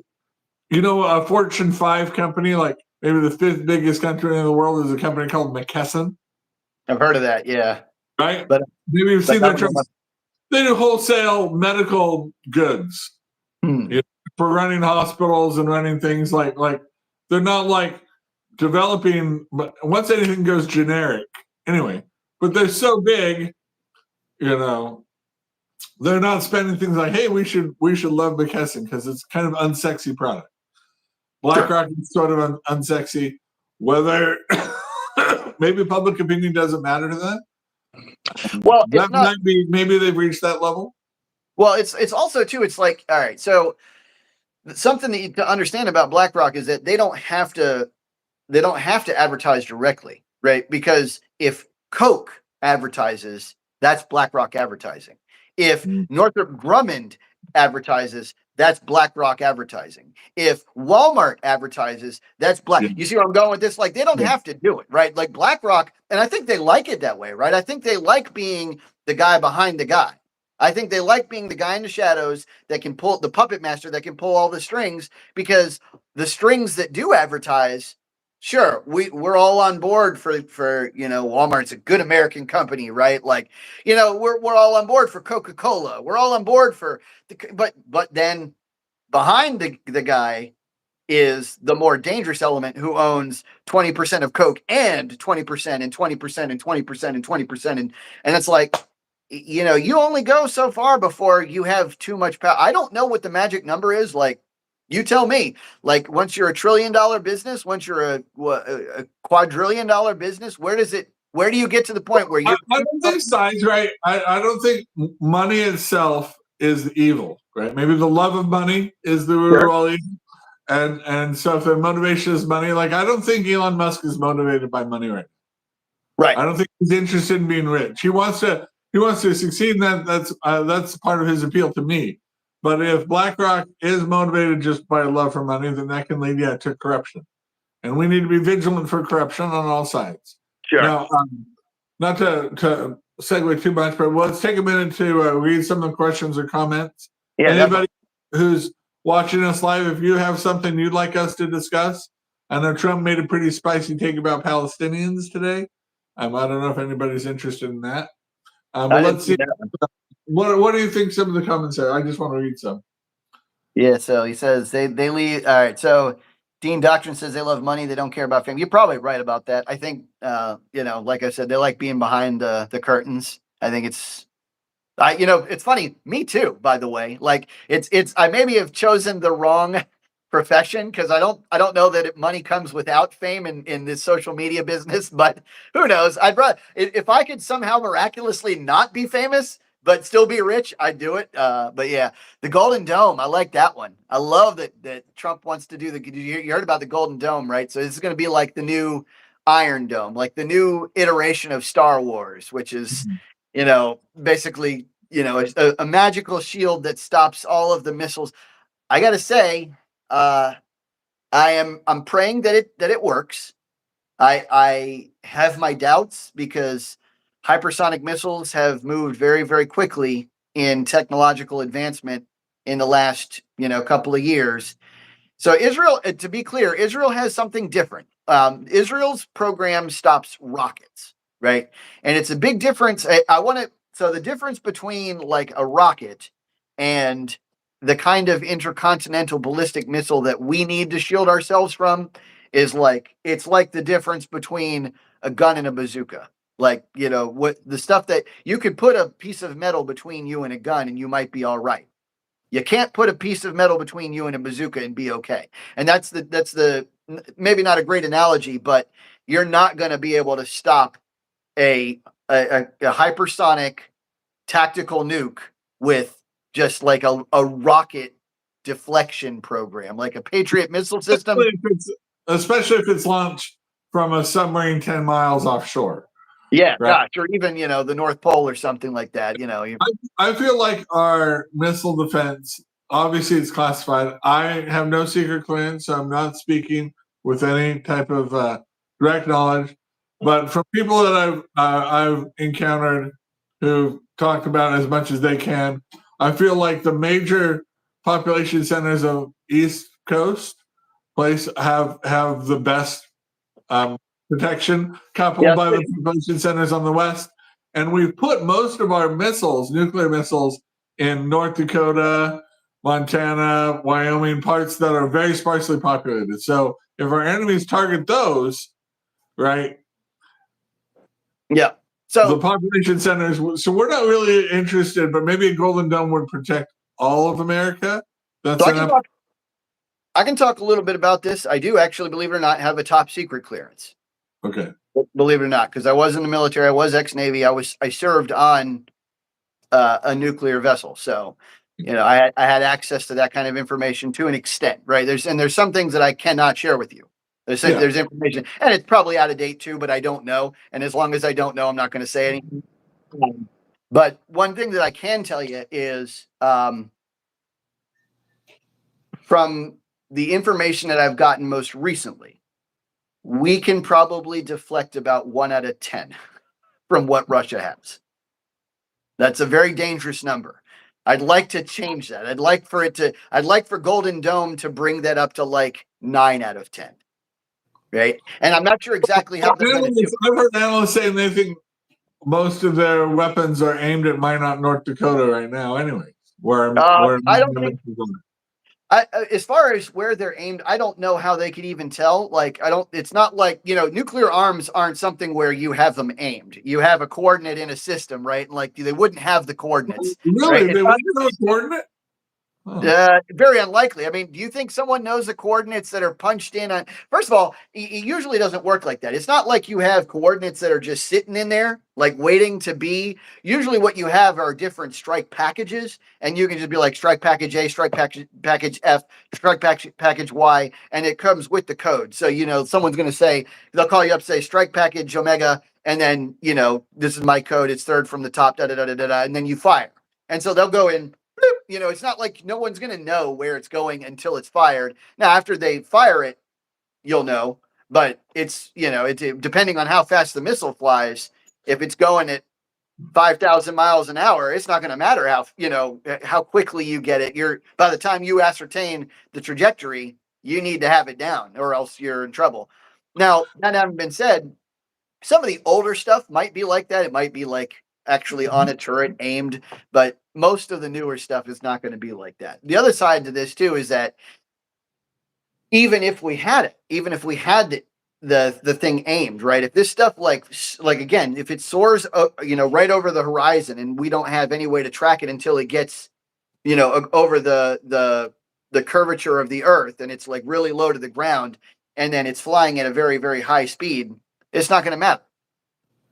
[SPEAKER 2] a Fortune 5 company, like maybe the 5th biggest country in the world is a company called McKesson.
[SPEAKER 1] I've heard of that, yeah.
[SPEAKER 2] Right? But maybe you've seen their trucks. They do wholesale medical goods for running hospitals and running things like they're not like developing, but once anything goes generic anyway, but they're so big, they're not spending things like, hey, we should love McKesson because it's kind of unsexy product. BlackRock is sort of unsexy, whether maybe public opinion doesn't matter to them.
[SPEAKER 1] Well,
[SPEAKER 2] that might be, maybe they've reached that level.
[SPEAKER 1] Well, it's also too, it's like, all right, so something that you to understand about BlackRock is that they don't have to advertise directly, right? Because if Coke advertises, that's BlackRock advertising. If Northrop Grumman advertises, that's BlackRock advertising. If Walmart advertises, that's Black.
[SPEAKER 2] Yeah.
[SPEAKER 1] You see where I'm going with this? Like they don't
[SPEAKER 2] Yeah.
[SPEAKER 1] have to do it, right? Like BlackRock, and I think they like it that way, right? I think they like being the guy behind the guy. I think they like being the guy in the shadows that can pull the puppet master that can pull all the strings, because the strings that do advertise, sure, we're all on board for Walmart's a good American company, right? Like, we're all on board for Coca-Cola. We're all on board for but then behind the guy is the more dangerous element who owns 20% of Coke and 20% and 20% and 20% and 20%. And it's like, you only go so far before you have too much power. I don't know what the magic number is. Like, you tell me, like, once you're $1 trillion business, once you're a quadrillion dollar business, where do you get to the point where you
[SPEAKER 2] I don't think size, right? I don't think money itself is evil, right? Maybe the love of money is the root of all evil. And so if the motivation is money, like I don't think Elon Musk is motivated by money right now.
[SPEAKER 1] right.
[SPEAKER 2] I don't think he's interested in being rich. He wants to succeed, and that's part of his appeal to me. But if BlackRock is motivated just by love for money, then that can lead to corruption. And we need to be vigilant for corruption on all sides.
[SPEAKER 1] Sure.
[SPEAKER 2] Now, not to segue too much, but let's take a minute to read some of the questions or comments.
[SPEAKER 1] Yeah,
[SPEAKER 2] Anybody who's watching us live, if you have something you'd like us to discuss, I know Trump made a pretty spicy take about Palestinians today. I don't know if anybody's interested in that. But let's see. What do you think some of the comments are? I just want to read some.
[SPEAKER 1] Yeah, so he says they leave. All right, so Dean Doctrine says they love money, they don't care about fame. You're probably right about that. I think, like I said, they like being behind the curtains. I think it's funny. Me too, by the way. Like I maybe have chosen the wrong profession, because I don't know that money comes without fame in this social media business, but who knows? I'd rather, if I could somehow miraculously not be famous but still be rich, I'd do it. But yeah, the Golden Dome, I like that one. I love that Trump wants to do you heard about the Golden Dome, right? So this is going to be like the new Iron Dome, like the new iteration of Star Wars, which is, basically, a magical shield that stops all of the missiles. I got to say, I'm praying that it works. I have my doubts, because hypersonic missiles have moved very, very quickly in technological advancement in the last, couple of years. So Israel, to be clear, Israel has something different. Israel's program stops rockets, right? And it's a big difference. So the difference between like a rocket and the kind of intercontinental ballistic missile that we need to shield ourselves from is it's like the difference between a gun and a bazooka. Like, what the stuff that you could put a piece of metal between you and a gun and you might be all right. You can't put a piece of metal between you and a bazooka and be okay. And that's the maybe not a great analogy, but you're not going to be able to stop a hypersonic tactical nuke with just like a rocket deflection program, like a Patriot missile system.
[SPEAKER 2] Especially if it's launched from a submarine 10 miles offshore.
[SPEAKER 1] Yeah, right? Gosh, or even, the North Pole or something like that.
[SPEAKER 2] I feel like our missile defense, obviously it's classified. I have no secret clearance, so I'm not speaking with any type of direct knowledge. But from people that I've encountered who've talked about it as much as they can, I feel like the major population centers of East Coast place have the best protection, coupled by the population centers on the West. And we've put most of our nuclear missiles, in North Dakota, Montana, Wyoming, parts that are very sparsely populated. So if our enemies target those, right?
[SPEAKER 1] Yeah. So
[SPEAKER 2] the population centers, so we're not really interested, but maybe a Golden Dome would protect all of America.
[SPEAKER 1] I can talk a little bit about this. I do actually, believe it or not, have a top secret clearance.
[SPEAKER 2] Okay.
[SPEAKER 1] Believe it or not, because I was in the military. I was ex-Navy. I served on a nuclear vessel. So, I had access to that kind of information to an extent, right? There's some things that I cannot share with you. There's information, and it's probably out of date too, but I don't know. And as long as I don't know, I'm not going to say anything. But one thing that I can tell you is, from the information that I've gotten most recently, we can probably deflect about 1 out of 10 from what Russia has. That's a very dangerous number. I'd like to change that. I'd like for Golden Dome to bring that up to like 9 out of 10. Right. And I'm not sure exactly how they're going to do it.
[SPEAKER 2] I've heard analysts saying they think most of their weapons are aimed at Minot, North Dakota right now, anyway.
[SPEAKER 1] I don't think. As far as where they're aimed, I don't know how they could even tell. Like, it's not like, nuclear arms aren't something where you have them aimed. You have a coordinate in a system, right? Like, they wouldn't have the coordinates.
[SPEAKER 2] Really?
[SPEAKER 1] Right?
[SPEAKER 2] They wouldn't know the coordinate?
[SPEAKER 1] Very unlikely. I mean, do you think someone knows the coordinates that are punched in on? First of all, it usually doesn't work like that. It's not like you have coordinates that are just sitting in there, like waiting to be. Usually, what you have are different strike packages, and you can just be like strike package A, strike package F, strike package Y, and it comes with the code. So someone's going to say, they'll call you up, say strike package Omega, and then this is my code. It's third from the top, da da da da da, and then you fire. And so they'll go in. It's not like no one's going to know where it's going until it's fired. Now, after they fire it, you'll know. But it's depending on how fast the missile flies. If it's going at 5,000 miles an hour, it's not going to matter how quickly you get it. By the time you ascertain the trajectory, you need to have it down, or else you're in trouble. Now, that having been said, some of the older stuff might be like that. It might be like actually on a turret aimed, but most of the newer stuff is not going to be like that. The other side to this too is that even if we had the thing aimed, right? If this stuff like again, if it soars right over the horizon and we don't have any way to track it until it gets over the curvature of the earth and it's like really low to the ground and then it's flying at a very, very high speed, it's not going to matter.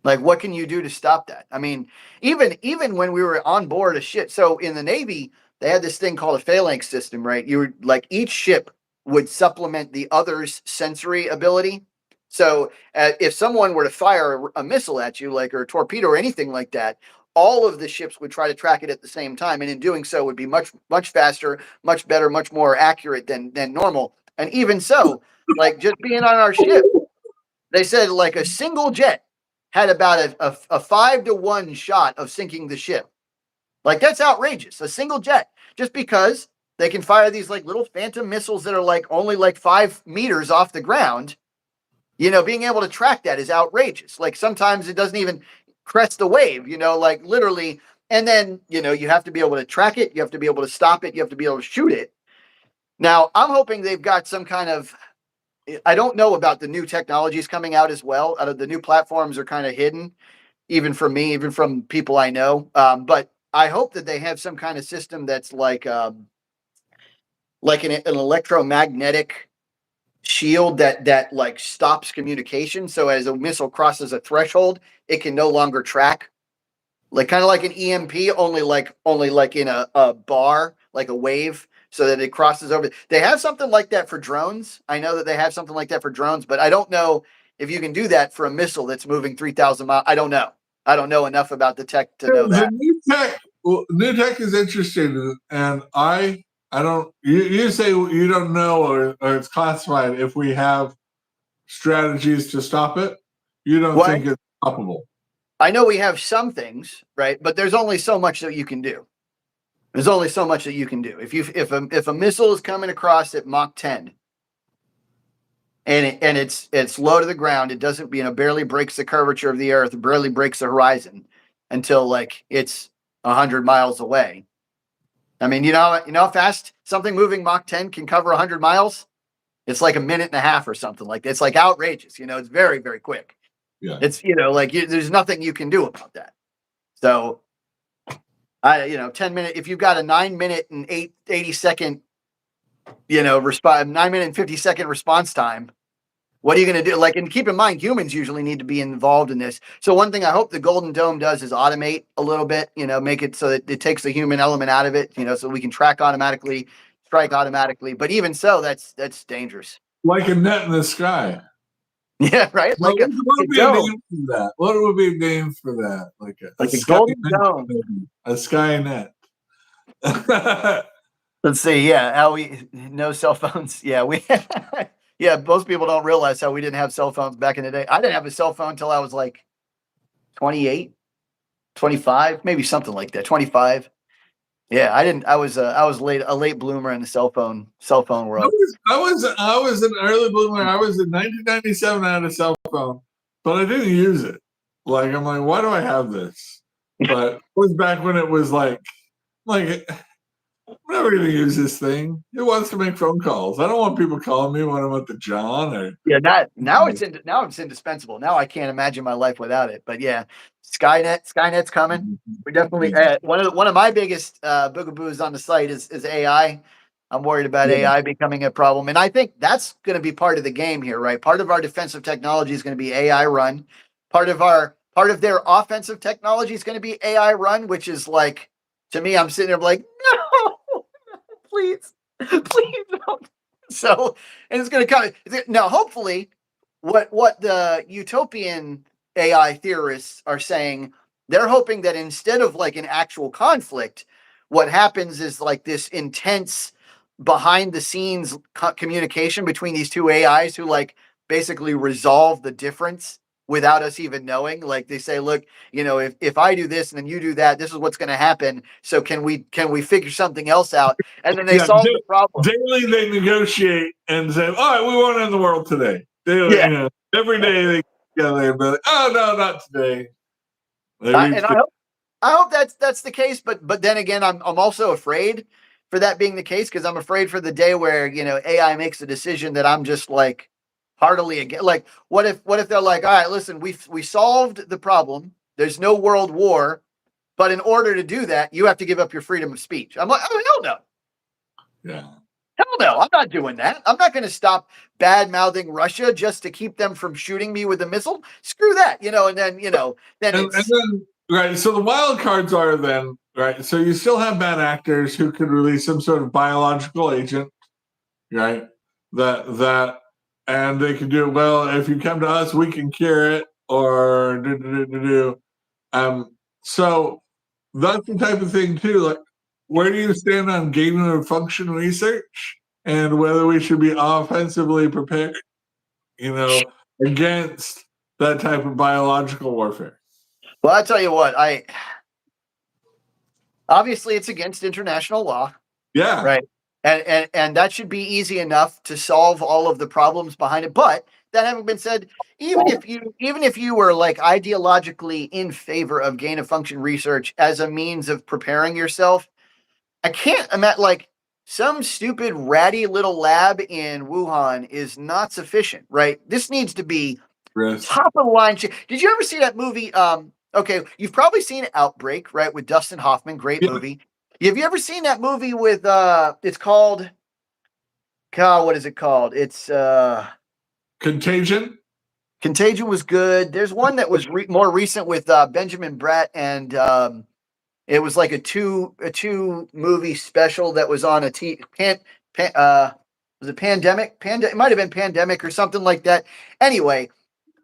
[SPEAKER 1] Like, what can you do to stop that? I mean, even when we were on board a ship, so in the Navy, they had this thing called a phalanx system, right? You were like, each ship would supplement the other's sensory ability. So if someone were to fire a missile at you, like, or a torpedo or anything like that, all of the ships would try to track it at the same time. And in doing so would be much, much faster, much better, much more accurate than normal. And even so, like just being on our ship, they said like a single jet had about a 5-to-1 shot of sinking the ship. Like, that's outrageous. A single jet, just because they can fire these like little phantom missiles that are like only like 5 meters off the ground. Being able to track that is outrageous. Like, sometimes it doesn't even crest the wave, like literally. And then, you have to be able to track it. You have to be able to stop it. You have to be able to shoot it. Now, I'm hoping they've got some kind of, I don't know about the new technologies coming out as well. Out of the new platforms are kind of hidden, even from me, even from people I know. But I hope that they have some kind of system that's like an electromagnetic shield that like stops communication. So as a missile crosses a threshold, it can no longer track. Like kind of like an EMP, only like in a bar, like a wave, so that it crosses over. They have something like that for drones. I know that they have something like that for drones, but I don't know if you can do that for a missile that's moving 3,000 miles. I don't know. I don't know enough about the tech to know that.
[SPEAKER 2] New tech is interesting, and I don't. You say you don't know, or it's classified. If we have strategies to stop it, you don't think it's stoppable.
[SPEAKER 1] I know we have some things, right? But there's only so much that you can do. There's only so much that you can do. If a missile is coming across at Mach 10 and it's low to the ground, it doesn't, barely breaks the curvature of the earth, barely breaks the horizon until like it's 100 miles away. I mean, you know how fast something moving Mach 10 can cover 100 miles? It's like a minute and a half or something like that. It's like outrageous. It's very, very quick.
[SPEAKER 2] Yeah.
[SPEAKER 1] It's, there's nothing you can do about that. So 10 minute, if you've got a 9-minute and 80-second, 9-minute and 50-second response time, what are you going to do? Like, and keep in mind, humans usually need to be involved in this. So one thing I hope the Golden Dome does is automate a little bit, make it so that it takes the human element out of it, so we can track automatically, strike automatically. But even so, that's dangerous.
[SPEAKER 2] Like a net in the sky.
[SPEAKER 1] Yeah, right.
[SPEAKER 2] What would be a name for that? What would be a name for that? Like a
[SPEAKER 1] Golden Dome.
[SPEAKER 2] A Skynet.
[SPEAKER 1] Let's see. Yeah, how we no cell phones. Yeah, we. Yeah, most people don't realize how we didn't have cell phones back in the day. I didn't have a cell phone until I was like 28, 25, maybe something like that. 25. Yeah, I didn't. I was a late bloomer in the cell phone world.
[SPEAKER 2] I was an early bloomer. I was in 1997. I had a cell phone, but I didn't use it. Like I'm like, why do I have this? But it was back when it was like I'm never going to use this thing. Who wants to make phone calls? I don't want people calling me when I'm at the John or
[SPEAKER 1] Yeah, now it's indispensable. Now I can't imagine my life without it. But yeah, Skynet's coming. We're definitely one of my biggest boogaboos on the site is AI. I'm worried about AI becoming a problem, and I think that's going to be part of the game here, right? Part of our defensive technology is going to be AI run. Part of their offensive technology is going to be AI run, which is like to me, I'm sitting there like, no, please, please don't. So, and it's going to come now. Hopefully, what the utopian AI theorists are saying, they're hoping that instead of like an actual conflict, what happens is like this intense behind the scenes communication between these two AIs who like basically resolve the difference without us even knowing. Like they say, look, if I do this and then you do that, this is what's going to happen. So can we figure something else out? And then they solve the problem.
[SPEAKER 2] Daily they negotiate and say, all right, we want to end the world today. Daily, every day they together and be like, oh no, not today.
[SPEAKER 1] I hope that's the case, but then again, I'm also afraid for that being the case because I'm afraid for the day where AI makes a decision that I'm just like heartily against. Like, what if they're like, all right, listen, we solved the problem. There's no world war, but in order to do that, you have to give up your freedom of speech. I'm like, oh hell no.
[SPEAKER 2] Yeah.
[SPEAKER 1] Hell no, I'm not doing that. I'm not going to stop bad mouthing Russia just to keep them from shooting me with a missile. Screw that, and then
[SPEAKER 2] right. So the wild cards are then right. So you still have bad actors who could release some sort of biological agent, right? That and they can do well. If you come to us, we can cure it, or do. So that's the type of thing too. Like, where do you stand on gain of function research and whether we should be offensively prepared, against that type of biological warfare?
[SPEAKER 1] Well, I tell you what, obviously it's against international law.
[SPEAKER 2] Yeah.
[SPEAKER 1] Right. And that should be easy enough to solve all of the problems behind it. But that having been said, even if you were like ideologically in favor of gain of function research as a means of preparing yourself, I can't imagine like some stupid ratty little lab in Wuhan is not sufficient, right? This needs to be top of the line. Did you ever see that movie? Okay, you've probably seen Outbreak, right, with Dustin Hoffman. Great movie. Have you ever seen that movie with it's called God, what is it called? It's
[SPEAKER 2] Contagion.
[SPEAKER 1] Contagion was good. There's one that was more recent with Benjamin Bratt and it was like a two movie special that was on was it Pandemic? It might have been Pandemic or something like that. Anyway,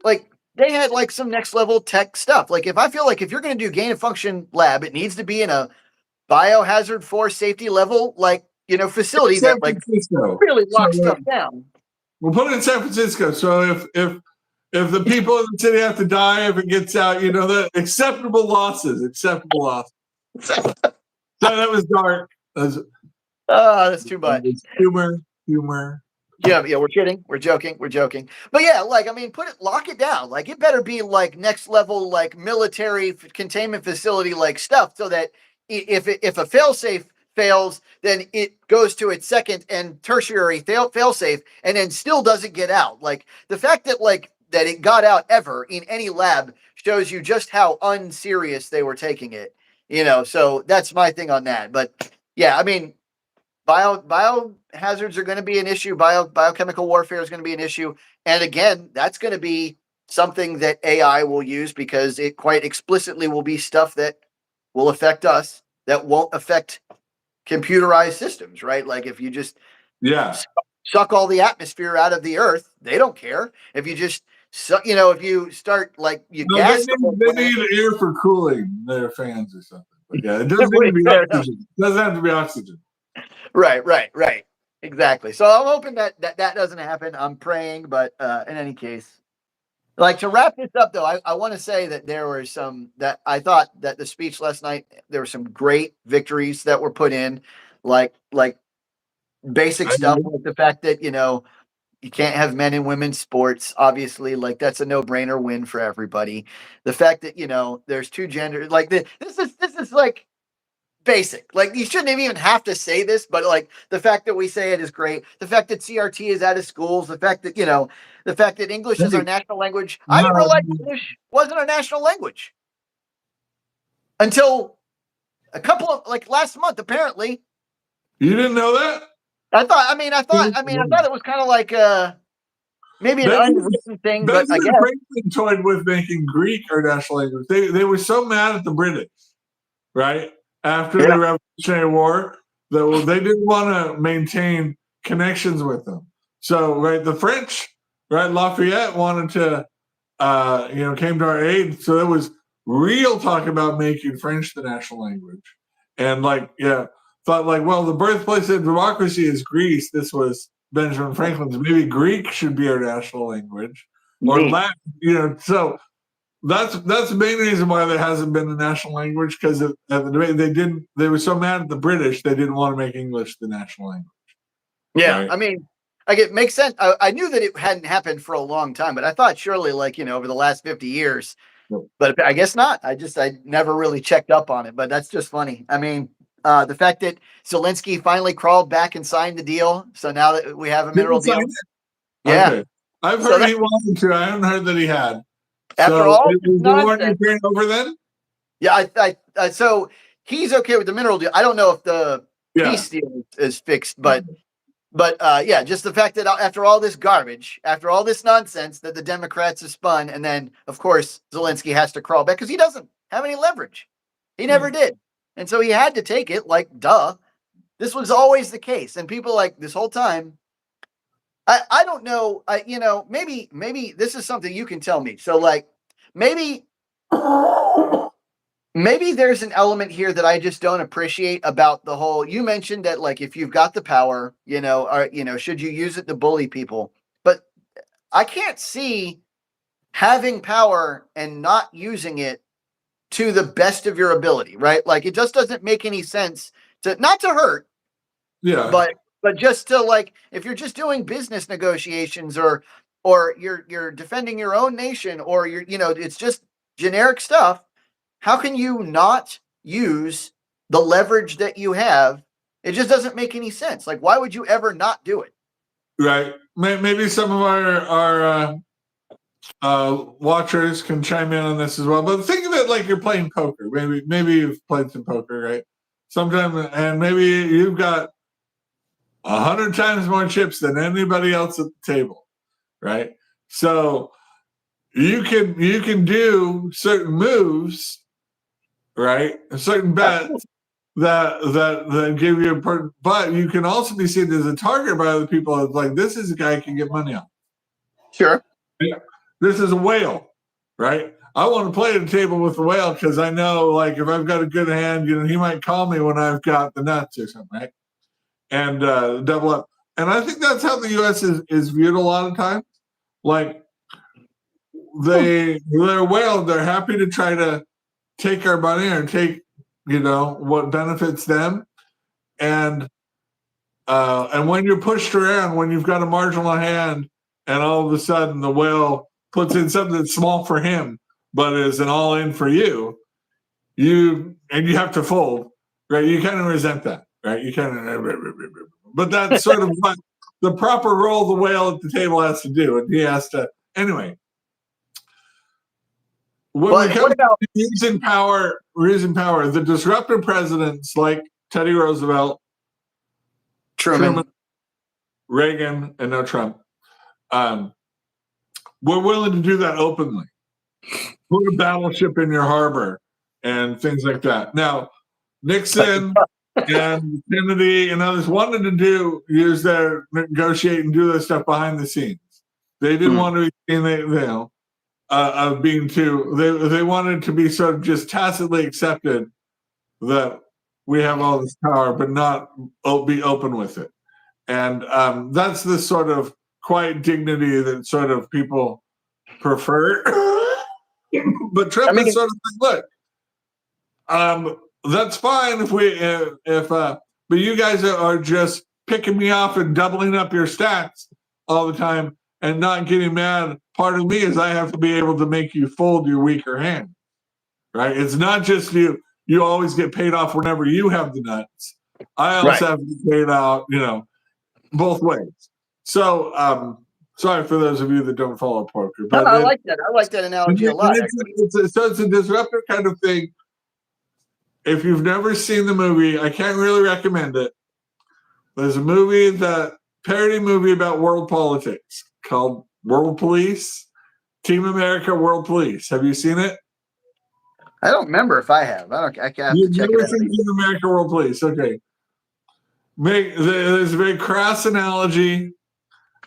[SPEAKER 1] like they had like some next level tech stuff. Like if you're going to do gain of function lab, it needs to be in a biohazard 4 safety level, facility that like really locks stuff down.
[SPEAKER 2] We'll put it in San Francisco. So if the people in the city have to die, if it gets out, the acceptable losses. So that was dark.
[SPEAKER 1] That's too much.
[SPEAKER 2] Humor.
[SPEAKER 1] Yeah, we're kidding. We're joking. But yeah, lock it down. Like it better be like next level, like military containment facility, like stuff, so that if a failsafe fails, then it goes to its second and tertiary failsafe, and then still doesn't get out. Like the fact that that it got out ever in any lab shows you just how unserious they were taking it. So that's my thing on that. But yeah, biohazards are going to be an issue. Biochemical warfare is going to be an issue. And again, that's going to be something that AI will use because it quite explicitly will be stuff that will affect us that won't affect computerized systems, right? Like if you just suck all the atmosphere out of the earth, they don't care. If you just if you start gas,
[SPEAKER 2] they need air for cooling their fans or something. But yeah, it doesn't need to be oxygen. It doesn't have to be oxygen.
[SPEAKER 1] Right. Exactly. So I'm hoping that doesn't happen. I'm praying, but in any case, like to wrap this up though, I want to say that there were some that I thought that the speech last night, there were some great victories that were put in, like basic
[SPEAKER 2] I
[SPEAKER 1] stuff like the fact that, you can't have men and women's sports, obviously, like that's a no-brainer win for everybody. The fact that, there's two genders, like this is like basic. Like you shouldn't even have to say this, but like the fact that we say it is great. The fact that CRT is out of schools, the fact that English is our national language. I didn't
[SPEAKER 2] no,
[SPEAKER 1] realize English wasn't our national language until a couple of like last month, apparently.
[SPEAKER 2] you didn't know that?
[SPEAKER 1] I thought it was kind of like maybe an
[SPEAKER 2] That's
[SPEAKER 1] unwritten thing, but
[SPEAKER 2] that's
[SPEAKER 1] I
[SPEAKER 2] the
[SPEAKER 1] guess.
[SPEAKER 2] Britain toyed with making Greek our national language. They were so mad at the British, right? After
[SPEAKER 1] Yeah.
[SPEAKER 2] the Revolutionary War, that they didn't want to maintain connections with them. So, right, the French, right, Lafayette wanted to, came to our aid. So there was real talk about making French the national language, and thought like, well, the birthplace of democracy is Greece. This was Benjamin Franklin's. Maybe Greek should be our national language, or
[SPEAKER 1] Neat.
[SPEAKER 2] Latin. So that's the main reason why there hasn't been a national language, because at the debate they were so mad at the British they didn't want to make English the national language.
[SPEAKER 1] Yeah,
[SPEAKER 2] Right?
[SPEAKER 1] I mean, it makes sense. I knew that it hadn't happened for a long time, but I thought surely, like over the last 50 years.
[SPEAKER 2] Yep.
[SPEAKER 1] But I guess not. I never really checked up on it. But that's just funny. I mean, the fact that Zelensky finally crawled back and signed the deal, so now that we have a mineral deal. Yeah.
[SPEAKER 2] Okay. I've
[SPEAKER 1] So
[SPEAKER 2] heard he wanted to. I haven't heard that he had.
[SPEAKER 1] after
[SPEAKER 2] So
[SPEAKER 1] all
[SPEAKER 2] is
[SPEAKER 1] this
[SPEAKER 2] the war in
[SPEAKER 1] nonsense,
[SPEAKER 2] Ukraine over then?
[SPEAKER 1] yeah, so he's okay with the mineral deal. I don't know if the
[SPEAKER 2] Yeah.
[SPEAKER 1] peace deal is fixed, but yeah, just the fact that after all this garbage, after all this nonsense that the Democrats have spun, and then of course Zelensky has to crawl back because he doesn't have any leverage. He never did, and so he had to take it. Like, duh, this was always the case. And people like this whole time. I don't know. Maybe this is something you can tell me. So like, maybe there's an element here that I just don't appreciate about the whole. You mentioned that like if you've got the power, should you use it to bully people? But I can't see having power and not using it to the best of your ability, right? Like it just doesn't make any sense to not to hurt,
[SPEAKER 2] Yeah.
[SPEAKER 1] but just to like if you're just doing business negotiations or you're defending your own nation or it's just generic stuff. How can you not use the leverage that you have? It just doesn't make any sense. Like, why would you ever not do it?
[SPEAKER 2] Right. Maybe some of our watchers can chime in on this as well. But think of it like you're playing poker. Maybe you've played some poker, right? Sometime, and maybe you've got 100 times more chips than anybody else at the table, right? So you can do certain moves, right? Certain bets that give you but you can also be seen as a target by other people. It's like, this is a guy I can get money on.
[SPEAKER 1] Sure.
[SPEAKER 2] Yeah. This is a whale, right? I want to play at the table with the whale because I know, like, if I've got a good hand, he might call me when I've got the nuts or something, right? And double up. And I think that's how the U.S. is viewed a lot of times. Like, they're whale. They're happy to try to take our money or take, what benefits them. And when you're pushed around, when you've got a marginal hand, and all of a sudden the whale puts in something that's small for him, but is an all in for you, you have to fold, right? You kind of resent that, right? You kind of, but that's sort of what the proper role the whale at the table has to do, and he has to anyway. When we come to using power, the disruptive presidents like Teddy Roosevelt, Truman, Reagan, and now Trump, we're willing to do that openly. Put a battleship in your harbor and things like that. Now, Nixon and Kennedy and others wanted to negotiate and do this stuff behind the scenes. They didn't want to be of being too. They wanted to be sort of just tacitly accepted that we have all this power, but not be open with it. And that's the sort of quiet dignity that sort of people prefer. But Trump is sort of like, look, that's fine but you guys are just picking me off and doubling up your stats all the time and not getting mad. Part of me is I have to be able to make you fold your weaker hand, right? It's not just you always get paid off whenever you have the nuts. I also have to be paid out, both ways. So, sorry for those of you that don't follow poker, but
[SPEAKER 1] I like that. I like that analogy a lot.
[SPEAKER 2] It's a disruptor kind of thing. If you've never seen the movie, I can't really recommend it. There's a parody movie about world politics called World Police, Team America, World Police. Have you seen it?
[SPEAKER 1] I don't remember if I have. I have
[SPEAKER 2] You've
[SPEAKER 1] to check
[SPEAKER 2] never
[SPEAKER 1] it out.
[SPEAKER 2] seen Team America, World Police. Okay. There's a very crass analogy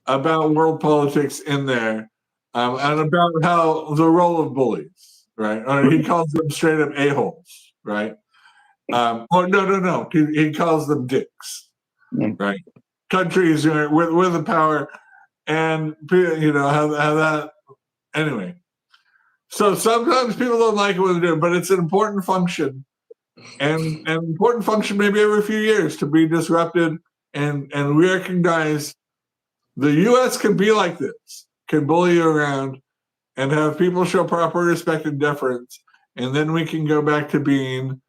[SPEAKER 2] about world politics in there, and about how the role of bullies, right? Or he calls them straight up a-holes, right? No. He calls them dicks, right? Countries with the power, and how that. Anyway, so sometimes people don't like it when they do it, but it's an important function, and an important function maybe every few years to be disrupted and we recognize the U.S. can be like this, can bully you around, and have people show proper respect and deference, and then we can go back to being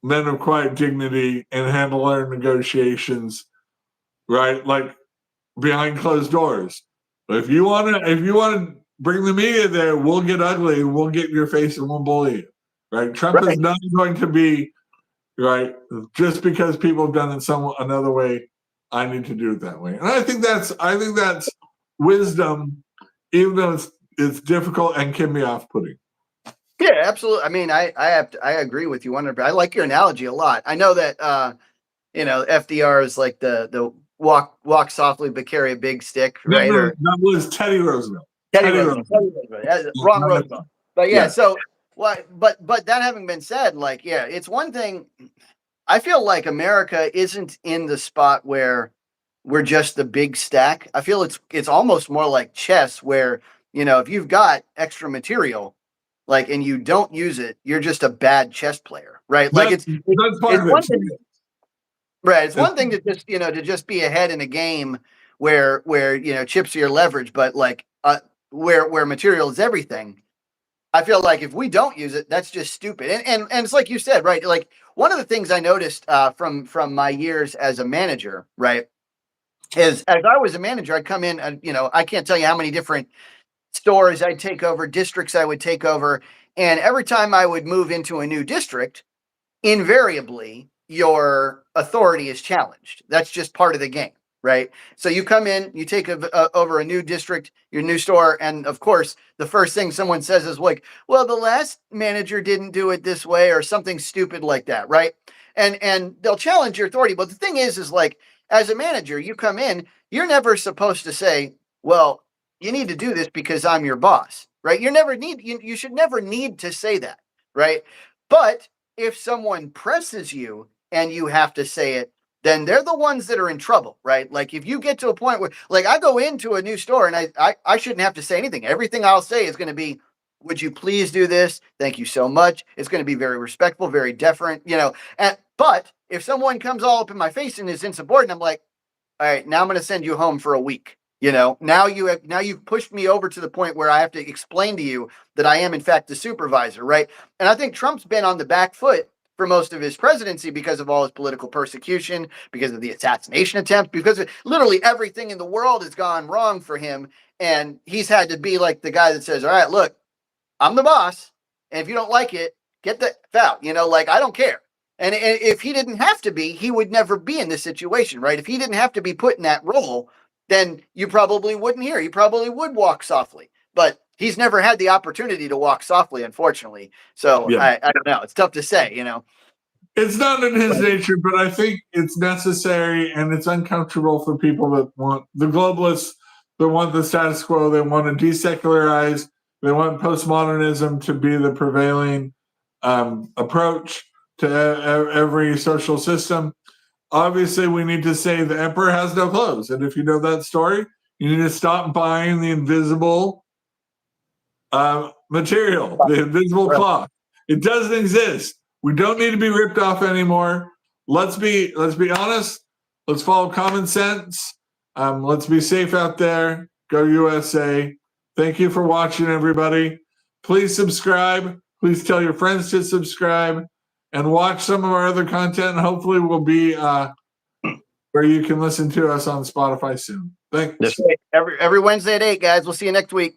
[SPEAKER 2] men of quiet dignity and handle our negotiations, right? Like behind closed doors. But if you want to bring the media there, we'll get ugly, and we'll get in your face, and we'll bully you, right? Trump is not going to be right just because people have done it another way. I need to do it that way, and I think that's wisdom, even though it's difficult and can be off-putting.
[SPEAKER 1] Yeah, absolutely. I mean, I agree with you 100%. I like your analogy a lot. I know that FDR is like the walk softly but carry a big stick, right?
[SPEAKER 2] That was Teddy Roosevelt.
[SPEAKER 1] Teddy Roosevelt. Wrong Roosevelt. But yeah. So what? But that having been said, like, yeah, it's one thing. I feel like America isn't in the spot where we're just the big stack. I feel it's almost more like chess, where if you've got extra material, like, and you don't use it, you're just a bad chess player, right? Like it's one thing, right? It's one thing to just be ahead in a game where chips are your leverage, but like where material is everything. I feel like if we don't use it, that's just stupid. And it's like you said, right? Like one of the things I noticed from my years as a manager, right, is as I was a manager, I'd come in and I can't tell you how many different stores I'd take over, districts I would take over, and every time I would move into a new district, invariably your authority is challenged. That's just part of the game, right? So you come in, you take over a new district, your new store, and of course, the first thing someone says is like, well, the last manager didn't do it this way, or something stupid like that, right? And they'll challenge your authority. But the thing is like, as a manager, you come in, you're never supposed to say, well, you need to do this because I'm your boss, right? You should never need to say that, right? But if someone presses you and you have to say it, then they're the ones that are in trouble, right? Like if you get to a point where, like, I go into a new store and I shouldn't have to say anything. Everything I'll say is going to be, would you please do this? Thank you so much. It's going to be very respectful, very deferent, but if someone comes all up in my face and is insubordinate, I'm like, all right, now I'm going to send you home for a week. Now you've pushed me over to the point where I have to explain to you that I am in fact the supervisor, right? And I think Trump's been on the back foot for most of his presidency because of all his political persecution, because of the assassination attempt, because literally everything in the world has gone wrong for him. And he's had to be like the guy that says, all right, look, I'm the boss. And if you don't like it, get the F out, like, I don't care. And if he didn't have to be, he would never be in this situation, right? If he didn't have to be put in that role, then you probably wouldn't hear. You probably would walk softly. But he's never had the opportunity to walk softly, unfortunately. So I don't know. It's tough to say,
[SPEAKER 2] It's not in his nature, but I think it's necessary, and it's uncomfortable for people that want the globalists, that want the status quo, they want to desecularize, they want postmodernism to be the prevailing approach. to every social system. Obviously, we need to say the emperor has no clothes. And if you know that story, you need to stop buying the invisible material, the invisible cloth. It doesn't exist. We don't need to be ripped off anymore. Let's be honest. Let's follow common sense. Let's be safe out there. Go USA. Thank you for watching, everybody. Please subscribe. Please tell your friends to subscribe and watch some of our other content. And hopefully we'll be where you can listen to us on Spotify soon. Thanks.
[SPEAKER 1] Every Wednesday at 8, guys. We'll see you next week.